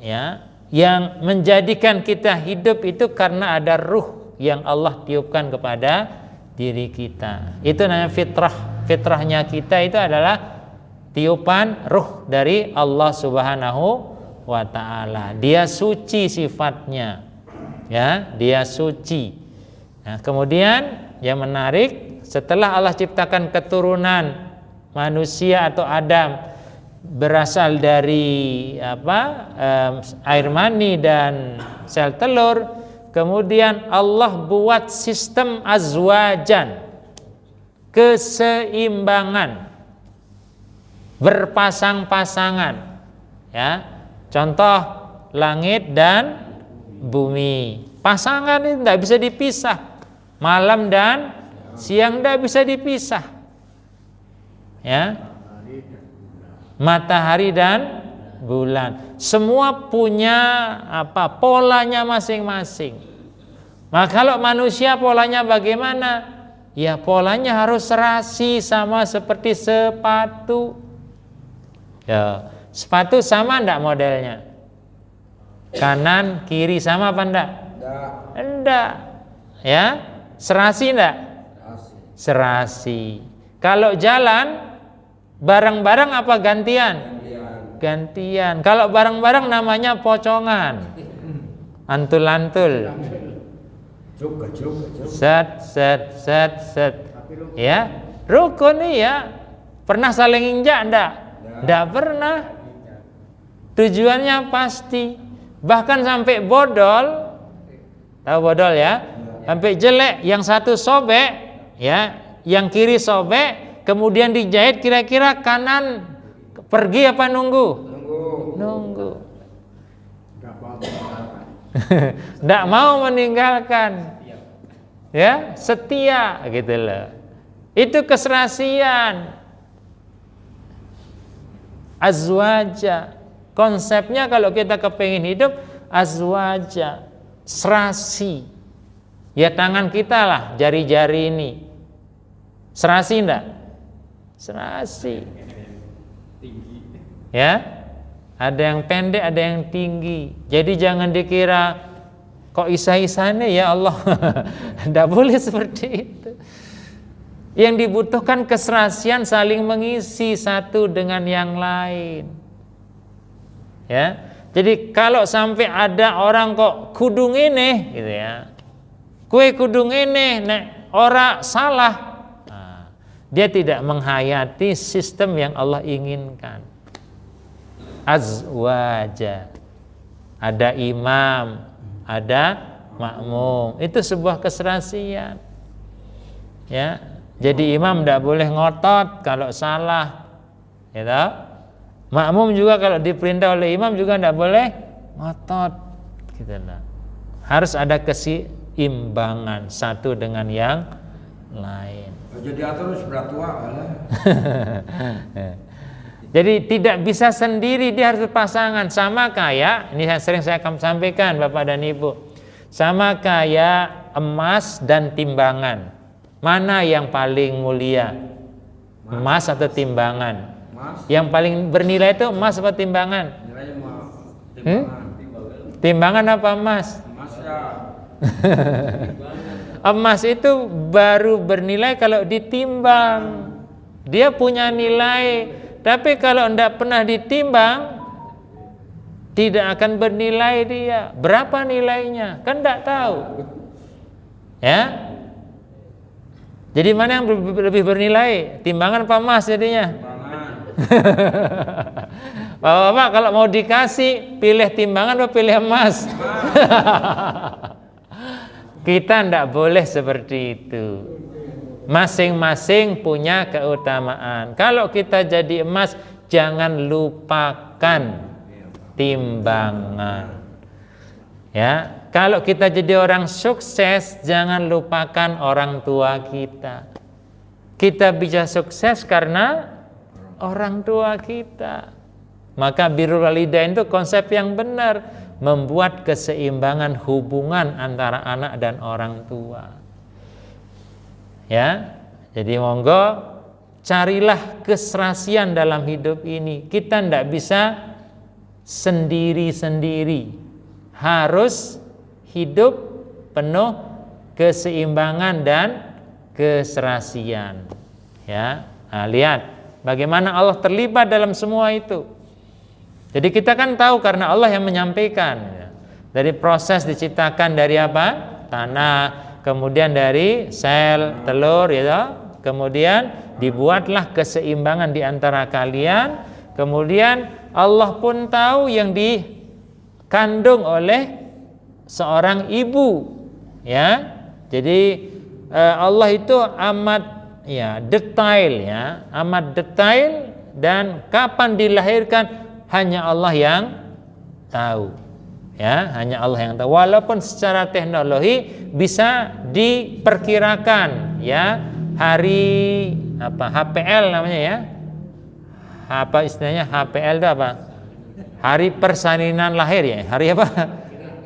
S1: ya, yang menjadikan kita hidup itu karena ada ruh yang Allah tiupkan kepada diri kita. Itu namanya fitrah. Fitrahnya kita itu adalah tiupan ruh dari Allah Subhanahu wa ta'ala. Dia suci sifatnya, ya, dia suci. Nah, kemudian yang menarik, setelah Allah ciptakan keturunan manusia atau Adam berasal dari air mani dan sel telur, kemudian Allah buat sistem azwajan, keseimbangan, berpasang-pasangan, ya. Contoh langit dan bumi, pasangan itu tidak bisa dipisah, malam dan siang tidak bisa dipisah, ya. Matahari dan bulan, semua punya polanya masing-masing. Maka kalau manusia polanya bagaimana? Ya polanya harus serasi, sama seperti sepatu. Ya, sepatu sama enggak modelnya? Kanan kiri sama apa enggak? Enggak. Ya, serasi enggak? Serasi. Kalau jalan bareng-bareng apa gantian? Gantian. Kalau bareng-bareng namanya pocongan. Antul-antul. Set. Ya, rukun ya. Pernah saling injak enggak? Enggak pernah. Tujuannya pasti. Bahkan sampai bodol. Tahu bodol ya? Sampai jelek, yang satu sobek, ya, yang kiri sobek. Kemudian dijahit, kira-kira kanan pergi apa nunggu? Nunggu. Nggak mau meninggalkan. Ya, setia gitu loh. Itu keserasian. Azwaja. Konsepnya kalau kita kepengin hidup, azwaja, serasi. Ya tangan kita lah, jari-jari ini. Serasi enggak? Serasi. Ya, ada yang pendek, ada yang tinggi. Jadi jangan dikira kok isa-isane ya Allah. Tidak boleh seperti itu. Yang dibutuhkan keserasian, saling mengisi satu dengan yang lain. Ya, jadi kalau sampai ada orang kok kudung ini, gitu ya, kue kudung ini, nek ora salah. Dia tidak menghayati sistem yang Allah inginkan. Azwaja. Ada imam, ada makmum. Itu sebuah keserasian. Ya. Jadi imam tidak boleh ngotot kalau salah. Ya tahu? Makmum juga kalau diperintah oleh imam juga tidak boleh ngotot. Gitu lah. Harus ada keseimbangan satu dengan yang lain.
S2: Jadi atur sebelah tua lah.
S1: Jadi tidak bisa sendiri, dia harus berpasangan. Sama kayak, ini sering saya akan sampaikan Bapak dan Ibu, sama kayak emas dan timbangan. Mana yang paling mulia? Emas atau timbangan? Mas. Yang paling bernilai itu emas atau timbangan? Timbangan apa emas? Emas ya. Emas itu baru bernilai kalau ditimbang. Dia punya nilai. Tapi kalau tidak pernah ditimbang, tidak akan bernilai dia. Berapa nilainya? Kan tidak tahu. Ya. Jadi mana yang lebih bernilai? Timbangan apa emas jadinya? Timbangan. Bapak-bapak kalau mau dikasih, pilih timbangan atau pilih emas? Kita tidak boleh seperti itu. Masing-masing punya keutamaan. Kalau kita jadi emas, jangan lupakan timbangan. Ya, kalau kita jadi orang sukses, jangan lupakan orang tua kita. Kita bisa sukses karena orang tua kita. Maka birrul walidain itu konsep yang benar. Membuat keseimbangan hubungan antara anak dan orang tua. Ya, jadi monggo carilah keserasian dalam hidup ini. Kita tidak bisa sendiri-sendiri, harus hidup penuh keseimbangan dan keserasian. Ya, nah, lihat bagaimana Allah terlibat dalam semua itu. Jadi kita kan tahu karena Allah yang menyampaikan. Ya. Dari proses diciptakan dari apa? Tanah, kemudian dari sel telur, ya. Kemudian dibuatlah keseimbangan di antara kalian. Kemudian Allah pun tahu yang dikandung oleh seorang ibu, ya. Jadi Allah itu amat detail, ya, amat detail, dan kapan dilahirkan hanya Allah yang tahu, ya, hanya Allah yang tahu. Walaupun secara teknologi bisa diperkirakan, ya, hari HPL namanya, ya, apa istilahnya HPL itu apa? Hari persalinan lahir, ya, hari apa?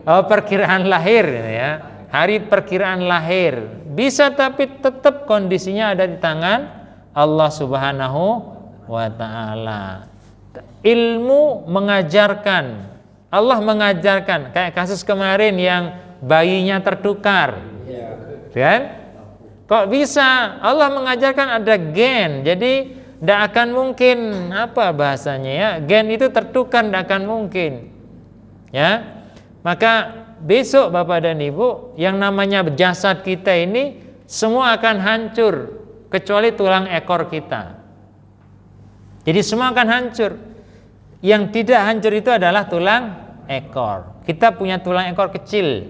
S1: Oh, perkiraan lahir, ya. Hari perkiraan lahir bisa, tapi tetap kondisinya ada di tangan Allah Subhanahu wa Ta'ala. Ilmu mengajarkan, Allah mengajarkan, kayak kasus kemarin yang bayinya tertukar, kan? Kok bisa? Allah mengajarkan ada gen, jadi tidak akan mungkin, apa bahasanya, ya, gen itu tertukar, tidak akan mungkin, ya. Maka besok Bapak dan Ibu, yang namanya jasad kita ini semua akan hancur kecuali tulang ekor kita. Jadi semua akan hancur. Yang tidak hancur itu adalah tulang ekor. Kita punya tulang ekor kecil,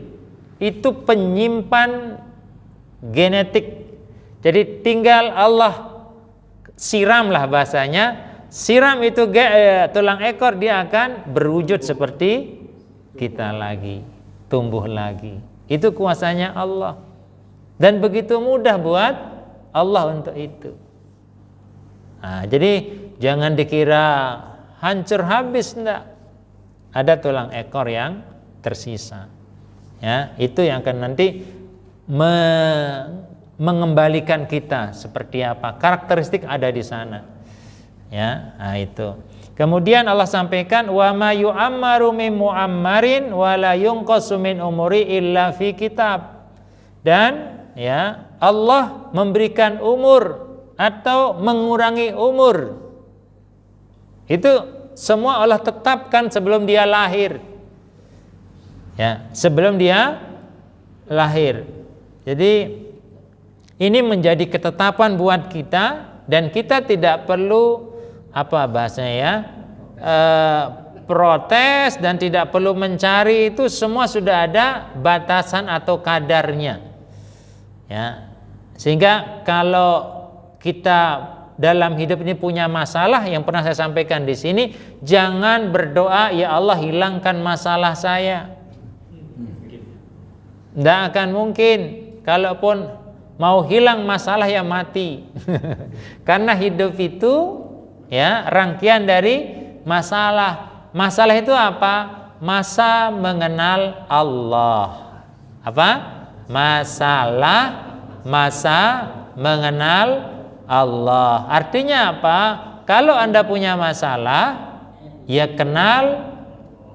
S1: itu penyimpan genetik. Jadi tinggal Allah siramlah bahasanya, siram itu tulang ekor, dia akan berwujud seperti kita lagi, tumbuh lagi. Itu kuasanya Allah, dan begitu mudah buat Allah untuk itu. Nah, jadi jangan dikira hancur habis, enggak. Ada tulang ekor yang tersisa, ya, itu yang akan nanti mengembalikan kita seperti apa, karakteristik ada di sana, ya. Nah, itu. Kemudian Allah sampaikan, wa ma yu'ammaru min mu'ammarin wa la yunqasu min umuri illa fi kitab. Dan, ya, Allah memberikan umur atau mengurangi umur, itu semua Allah tetapkan sebelum dia lahir, ya, sebelum dia lahir. Jadi ini menjadi ketetapan buat kita, dan kita tidak perlu apa bahasanya, ya, protes, dan tidak perlu mencari, itu semua sudah ada batasan atau kadarnya, ya. Sehingga kalau kita dalam hidup ini punya masalah, yang pernah saya sampaikan di sini, jangan berdoa, ya Allah hilangkan masalah saya. Tidak akan mungkin. Kalaupun mau hilang masalah, ya mati. Karena hidup itu, ya, rangkaian dari masalah. Masalah itu apa? Masa mengenal Allah. Apa? Masa mengenal Allah. Artinya apa? Kalau Anda punya masalah, ya kenal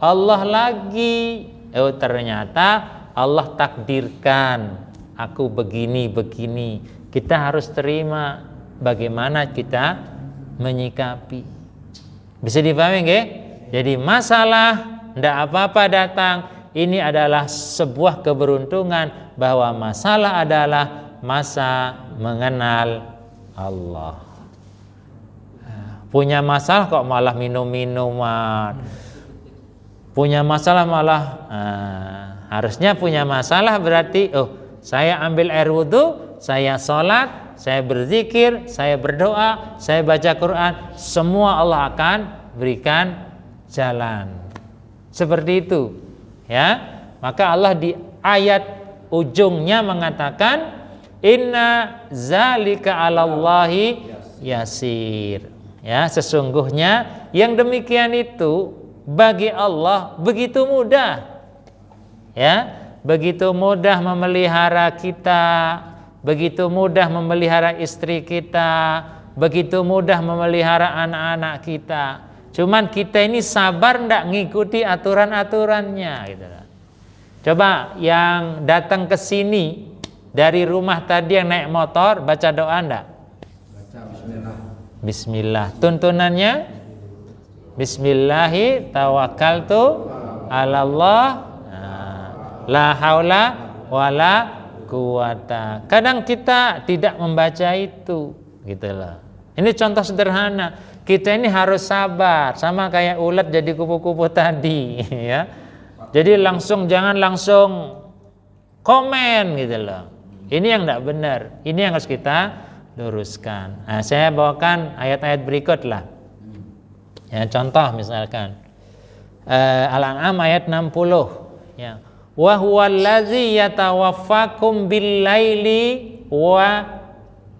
S1: Allah lagi. Oh, ternyata Allah takdirkan aku begini. Kita harus terima. Bagaimana kita menyikapi? Bisa dipahami nggih? Jadi masalah tidak apa-apa datang, ini adalah sebuah keberuntungan bahwa masalah adalah masa mengenal Allah. Punya masalah kok malah minum-minuman, punya masalah malah harusnya punya masalah berarti, oh, saya ambil air wudhu, saya sholat, saya berzikir, saya berdoa, saya baca Quran, semua Allah akan berikan jalan. Seperti itu, ya. Maka Allah di ayat ujungnya mengatakan, inna zalika 'alallahi yasir. Ya, sesungguhnya yang demikian itu bagi Allah begitu mudah. Ya, begitu mudah memelihara kita, begitu mudah memelihara istri kita, begitu mudah memelihara anak-anak kita. Cuman kita ini sabar ndak ngikuti aturan-aturannya gitu. Coba yang datang ke sini dari rumah tadi yang naik motor baca doa enggak?
S2: Baca bismillah.
S1: Bismillah. Tuntunannya Bismillahi tawakkaltu 'alallah. La haula wala quwata. Kadang kita tidak membaca itu, gitu loh. Ini contoh sederhana. Kita ini harus sabar, sama kayak ulat jadi kupu-kupu tadi, ya. Jadi jangan langsung komen, gitu loh. Ini yang tidak benar. Ini yang harus kita luruskan. Nah, saya bawakan ayat-ayat berikut lah. Ya, contoh misalkan Al-An'am ayat 60. Ya. Wa huwallazi yatawaffakum bil-laili wa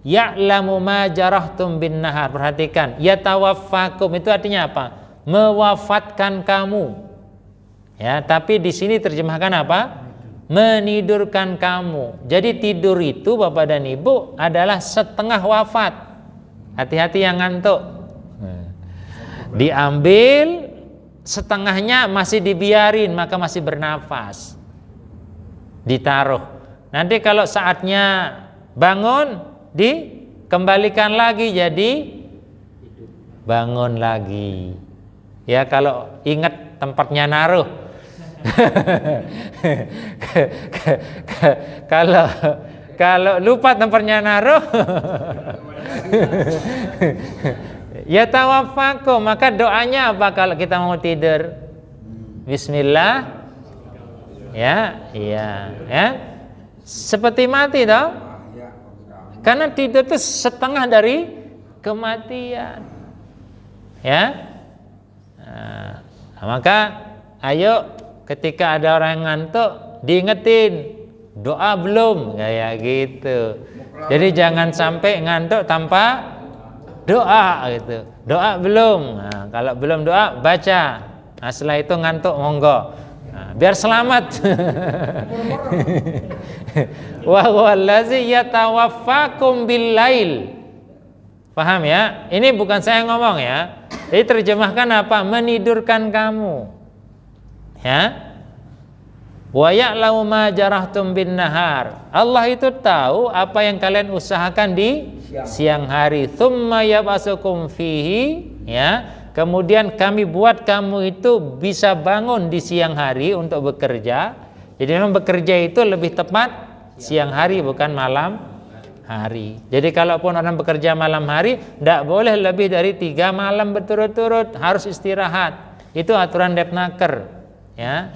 S1: ya'lamu ma jarahtum bin nahar. Perhatikan, yatawaffakum itu artinya apa? Mewafatkan kamu. Ya, tapi di sini terjemahkan apa? Menidurkan kamu. Jadi tidur itu Bapak dan Ibu adalah setengah wafat. Hati-hati yang ngantuk. Diambil setengahnya masih dibiarin, maka masih bernafas. Ditaruh. Nanti kalau saatnya bangun, dikembalikan lagi jadi bangun lagi. Ya, kalau ingat tempatnya naruh. Kalau lupa tempatnya naruh, ya tawaffakum, maka doanya apa kalau kita mau tidur? Bismillah. Ya. Seperti mati toh? Karena tidur itu setengah dari kematian. Ya. Nah, maka ayo ketika ada orang yang ngantuk diingetin doa belum, kayak gitu. Jadi jangan sampai ngantuk tanpa doa gitu. Doa belum. Nah, kalau belum doa baca. Nah, setelah itu ngantuk monggo. Nah, biar selamat. Wa huwallazi yatawaffakum bil-lail. Paham ya? Ini bukan saya ngomong ya. Jadi terjemahkan apa? Menidurkan kamu. Ya. Wa ya'lamu ma jarahtum bin nahar. Allah itu tahu apa yang kalian usahakan di siang hari. Tsumma yab'asukum fihi, ya. Kemudian kami buat kamu itu bisa bangun di siang hari untuk bekerja. Jadi memang bekerja itu lebih tepat siang hari bukan malam hari. Jadi kalaupun orang bekerja malam hari, tidak boleh lebih dari 3 malam berturut-turut, harus istirahat. Itu aturan Depnaker, ya.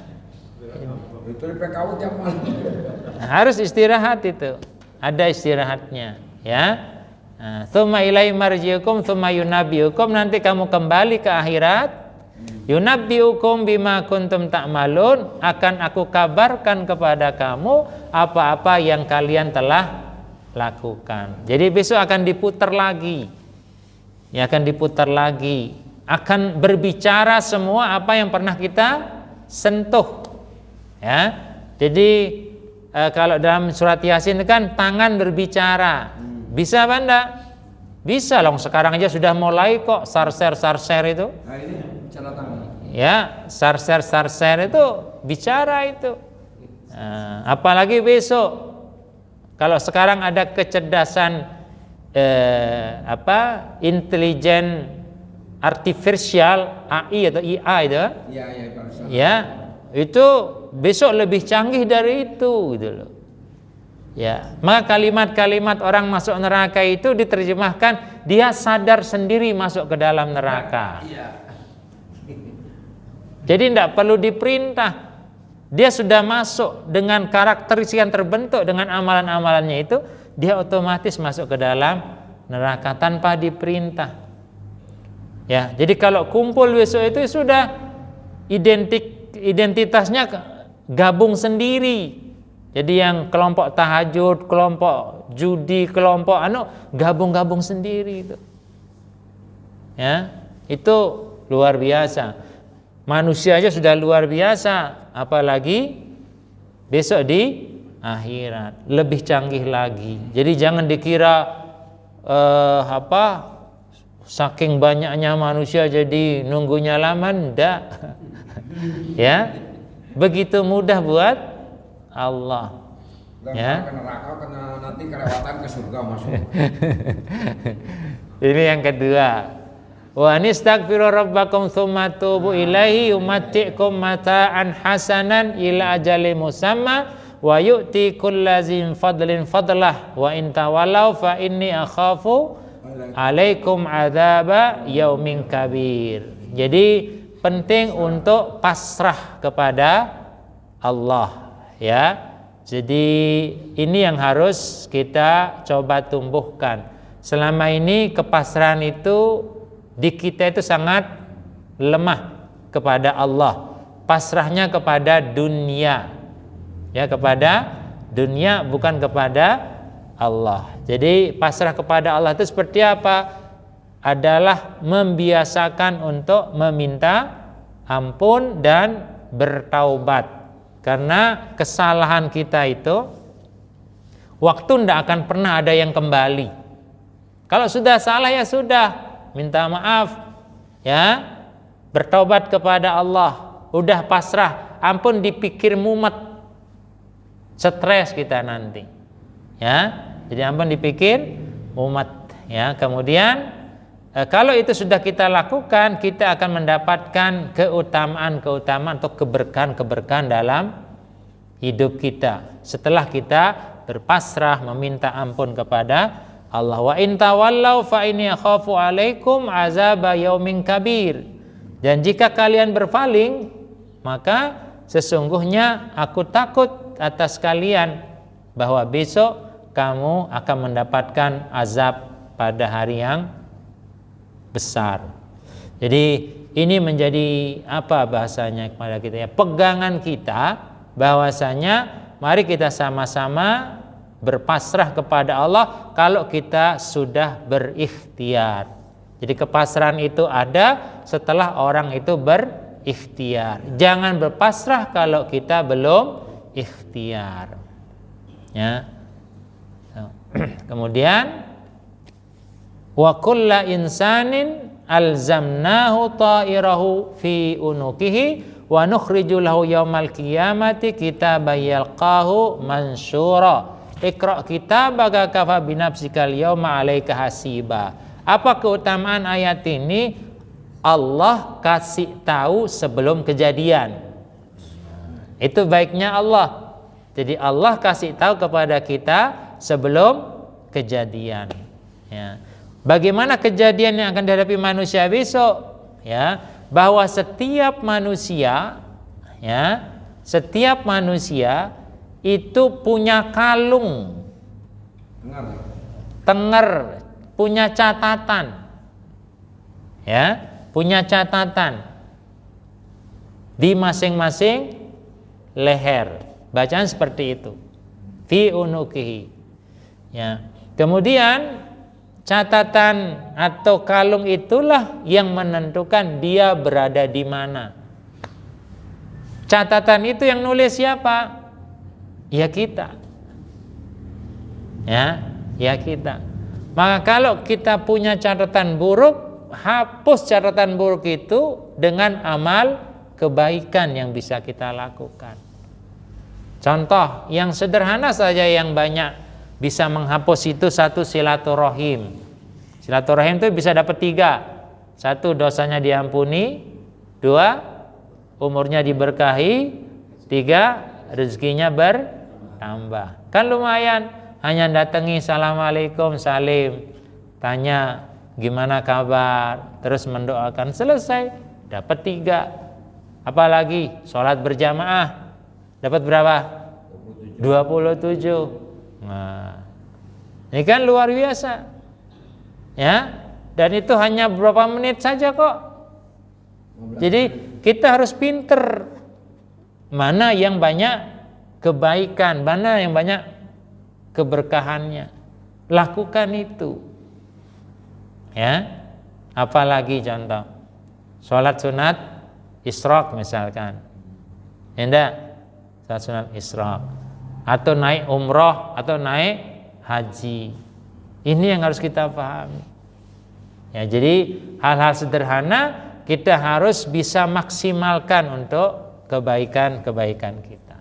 S2: Itu di PKW jam malam.
S1: Harus istirahat itu. Ada istirahatnya, ya. Tsumma ilaihi marji'ukum tsumma yunabbi'ukum, nanti kamu kembali ke akhirat. Yunabbi'ukum bima kuntum ta'malun, akan aku kabarkan kepada kamu apa-apa yang kalian telah lakukan. Jadi besok akan diputar lagi. Ya, akan diputar lagi. Akan berbicara semua apa yang pernah kita sentuh. Ya. Jadi kalau dalam surat Yasin kan tangan berbicara. Bisa apa enggak? Bisa loh, sekarang aja sudah mulai kok sarser itu.
S2: Nah, ini bicara tangan.
S1: Ya, sarser itu bicara itu. Apalagi besok. Kalau sekarang ada kecerdasan intelijen artificial, AI atau IA itu. Ya, itu besok lebih canggih dari itu, gitu loh. Ya, maka kalimat-kalimat orang masuk neraka itu diterjemahkan dia sadar sendiri masuk ke dalam neraka. Jadi tidak perlu diperintah. Dia sudah masuk dengan karakteristik yang terbentuk dengan amalan-amalannya itu, dia otomatis masuk ke dalam neraka tanpa diperintah. Ya, jadi kalau kumpul besok itu sudah identitasnya gabung sendiri. Jadi yang kelompok tahajud, kelompok judi, kelompok gabung-gabung sendiri itu. Ya, itu luar biasa. Manusia aja sudah luar biasa, apalagi besok di akhirat lebih canggih lagi. Jadi jangan dikira saking banyaknya manusia jadi nunggunya lama, enggak. Ya, begitu mudah buat Allah. Ya.
S2: Ke neraka, kena nanti kelewatan ke surga masuk.
S1: Ini yang kedua. Wa anistaghfiru rabbakum tsumma tubu ilaihi yumatti'kum mata'an hasanan ila ajalin musamma wa yu'ti kullazim fadlin fadlah wa in tawallaw fa inni akhafu alaikum adzaba yaumin kabir. Jadi penting untuk pasrah kepada Allah, ya. Jadi ini yang harus kita coba tumbuhkan. Selama ini kepasrahan itu di kita itu sangat lemah kepada Allah. Pasrahnya kepada dunia. Ya, kepada dunia bukan kepada Allah. Jadi pasrah kepada Allah itu seperti apa? Adalah membiasakan untuk meminta ampun dan bertaubat. Karena kesalahan kita itu waktu tidak akan pernah ada yang kembali. Kalau sudah salah ya sudah, minta maaf, ya, bertaubat kepada Allah, udah pasrah, ampun dipikir mumet, stres kita nanti, ya. Jadi ampun dipikir mumet, ya. Kemudian kalau itu sudah kita lakukan, kita akan mendapatkan keutamaan atau keberkahan dalam hidup kita. Setelah kita berpasrah meminta ampun kepada Allah. Wa in tawallaw fa inni akhafu alaikum azaba yaumin kabir. Dan jika kalian berpaling, maka sesungguhnya aku takut atas kalian bahwa besok kamu akan mendapatkan azab pada hari yang besar. Jadi ini menjadi apa bahasanya kepada kita ya, pegangan kita bahwasanya mari kita sama-sama berpasrah kepada Allah kalau kita sudah berikhtiar. Jadi kepasrahan itu ada setelah orang itu berikhtiar. Jangan berpasrah kalau kita belum ikhtiar. Ya. Kemudian wa kulla insanin alzamnahu ta'irahu fi unukihi wa nukhriju lahu yaumal qiyamati kitaban yalqahu mansyura. Iqra kitabaka kafa binafsikal yauma 'alaika hasiba. Apa keutamaan ayat ini? Allah kasih tahu sebelum kejadian. Itu baiknya Allah. Jadi Allah kasih tahu kepada kita sebelum kejadian. Ya. Bagaimana kejadian yang akan dihadapi manusia besok? Ya, bahwa setiap manusia, ya, setiap manusia itu punya kalung, tenger, punya catatan, ya, punya catatan di masing-masing leher. Bacaan seperti itu, fi unukihi. Ya, kemudian catatan atau kalung itulah yang menentukan dia berada di mana. Catatan itu yang nulis siapa? Ya kita. Ya kita. Maka kalau kita punya catatan buruk, hapus catatan buruk itu dengan amal kebaikan yang bisa kita lakukan. Contoh yang sederhana saja yang banyak bisa menghapus itu, satu, silaturahim. Silaturahim itu bisa dapat 3. 1, dosanya diampuni. 2, umurnya diberkahi. 3, rezekinya bertambah. Kan lumayan, hanya datangi assalamualaikum, salim, tanya gimana kabar, terus mendoakan, selesai, dapat 3. Apalagi sholat berjamaah, dapat berapa? 27. Nah, ini kan luar biasa, ya. Dan itu hanya beberapa menit saja kok. Jadi kita harus pinter mana yang banyak kebaikan, mana yang banyak keberkahannya. Lakukan itu, ya. Apalagi contoh sholat sunat isyraq misalkan, enggak, sholat sunat isyraq, atau naik umroh atau naik haji. Ini yang harus kita pahami. Ya, jadi hal-hal sederhana kita harus bisa maksimalkan untuk kebaikan-kebaikan kita.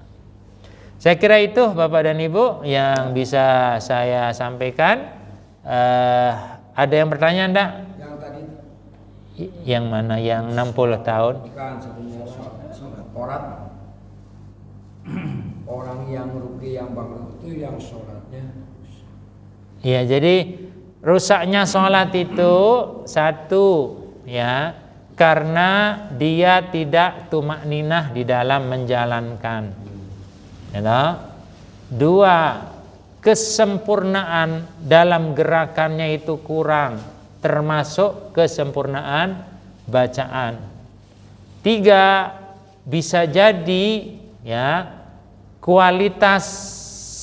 S1: Saya kira itu Bapak dan Ibu yang bisa saya sampaikan. Ada yang bertanya enggak?
S2: Yang tadi
S1: Yang mana? Yang 60 tahun?
S2: kan sebenarnya sholat orang yang rugi yang bangun itu yang sholatnya.
S1: Ya, jadi rusaknya sholat itu satu, ya, karena dia tidak tumakninah di dalam menjalankan. Ya, dua, kesempurnaan dalam gerakannya itu kurang, termasuk kesempurnaan bacaan. Tiga, bisa jadi ya kualitas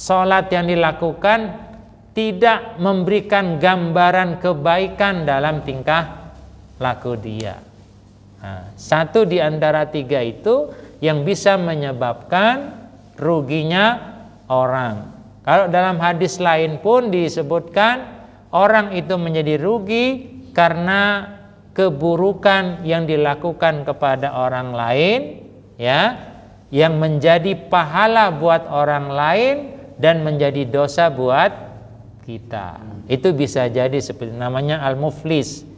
S1: sholat yang dilakukan tidak memberikan gambaran kebaikan dalam tingkah laku dia. Nah, satu di antara tiga itu yang bisa menyebabkan ruginya orang. Kalau dalam hadis lain pun disebutkan orang itu menjadi rugi karena keburukan yang dilakukan kepada orang lain, ya, yang menjadi pahala buat orang lain dan menjadi dosa buat kita. Itu bisa jadi seperti namanya al-muflis.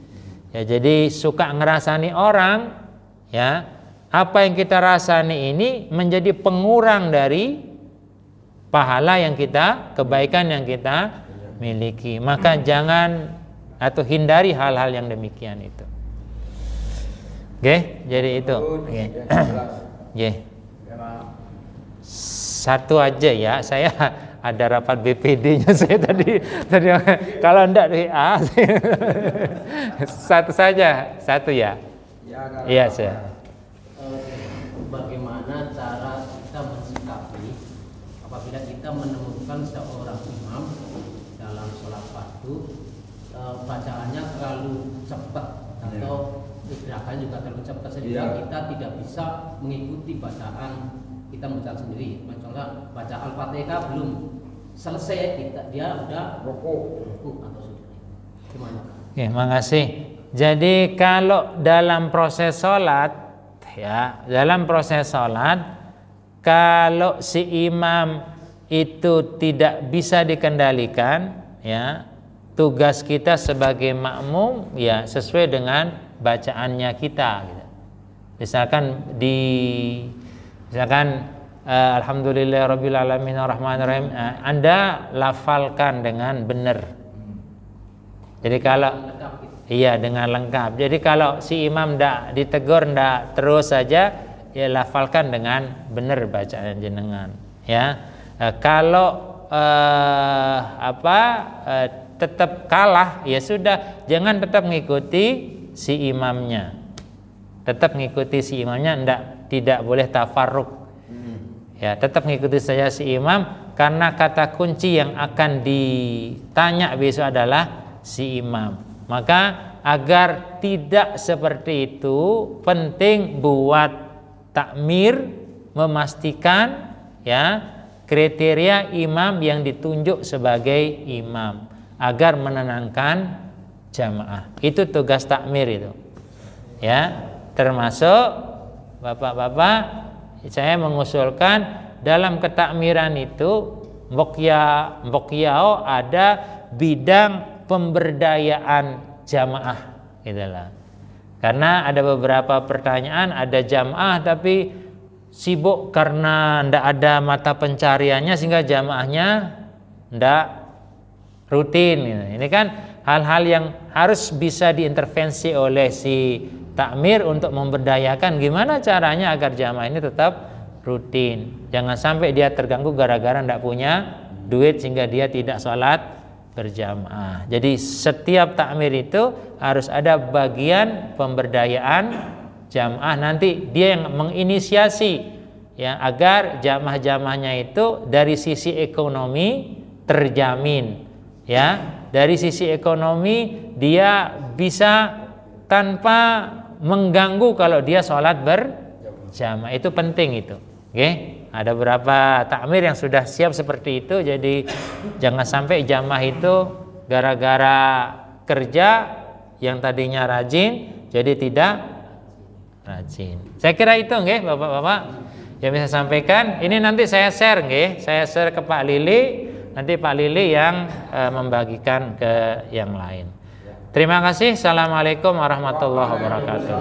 S1: Ya, jadi suka ngerasani orang, ya, apa yang kita rasani ini menjadi pengurang dari pahala yang kita, kebaikan yang kita miliki. Maka jangan atau hindari hal-hal yang demikian itu. Oke, jadi itu. Oke. Oke. Satu aja ya, saya ada rapat BPD-nya saya tadi kalau enggak WA satu saja, satu ya. Iya, saya.
S3: Bagaimana cara kita mensikapi apabila kita menemukan seorang imam dalam sholat fardu bacaannya terlalu cepat atau gerakannya juga terlalu cepat sehingga kita tidak bisa mengikuti bacaan kita membaca sendiri. Contohnya baca Al-Fatihah belum selesai dia udah rukuk atau sujud. Gimana?
S1: Oke, makasih. Jadi kalau dalam proses sholat, ya, dalam proses sholat, kalau si imam itu tidak bisa dikendalikan, ya, tugas kita sebagai makmum, ya, sesuai dengan bacaannya kita. Gitu. Misalkan alhamdulillahirabbil alamin arrahmanirrahim, Anda lafalkan dengan benar. Jadi kalau iya dengan lengkap. Jadi kalau si imam ndak ditegur ndak terus saja, ya lafalkan dengan benar bacaan jenengan, ya. Kalau tetap kalah, ya sudah, jangan tetap mengikuti si imamnya. Tetap mengikuti si imamnya, tidak boleh tafarruq. Ya, tetap mengikuti saja si imam karena kata kunci yang akan ditanya besok adalah si imam. Maka agar tidak seperti itu, penting buat takmir memastikan, ya, kriteria imam yang ditunjuk sebagai imam agar menenangkan jamaah. Itu tugas takmir itu. Ya, termasuk Bapak-bapak, saya mengusulkan dalam ketakmiran itu Mbokyao ada bidang pemberdayaan jamaah, gitulah. Karena ada beberapa pertanyaan, ada jamaah tapi sibuk karena ndak ada mata pencariannya sehingga jamaahnya ndak rutin. Ini kan hal-hal yang harus bisa diintervensi oleh si takmir untuk memberdayakan gimana caranya agar jamaah ini tetap rutin. Jangan sampai dia terganggu gara-gara ndak punya duit sehingga dia tidak sholat berjamaah. Jadi setiap takmir itu harus ada bagian pemberdayaan jamaah. Nanti dia yang menginisiasi, ya, agar jamaah-jamaahnya itu dari sisi ekonomi terjamin, ya. Dari sisi ekonomi dia bisa tanpa mengganggu kalau dia sholat berjamaah. Itu penting itu. Oke, ada beberapa takmir yang sudah siap seperti itu. Jadi jangan sampai jamaah itu gara-gara kerja yang tadinya rajin jadi tidak rajin. Saya kira itu, nggih, Bapak-bapak. yang bisa sampaikan. Ini nanti saya share nggih, saya share ke Pak Lili, nanti Pak Lili yang membagikan ke yang lain. Terima kasih. Assalamualaikum warahmatullahi wabarakatuh.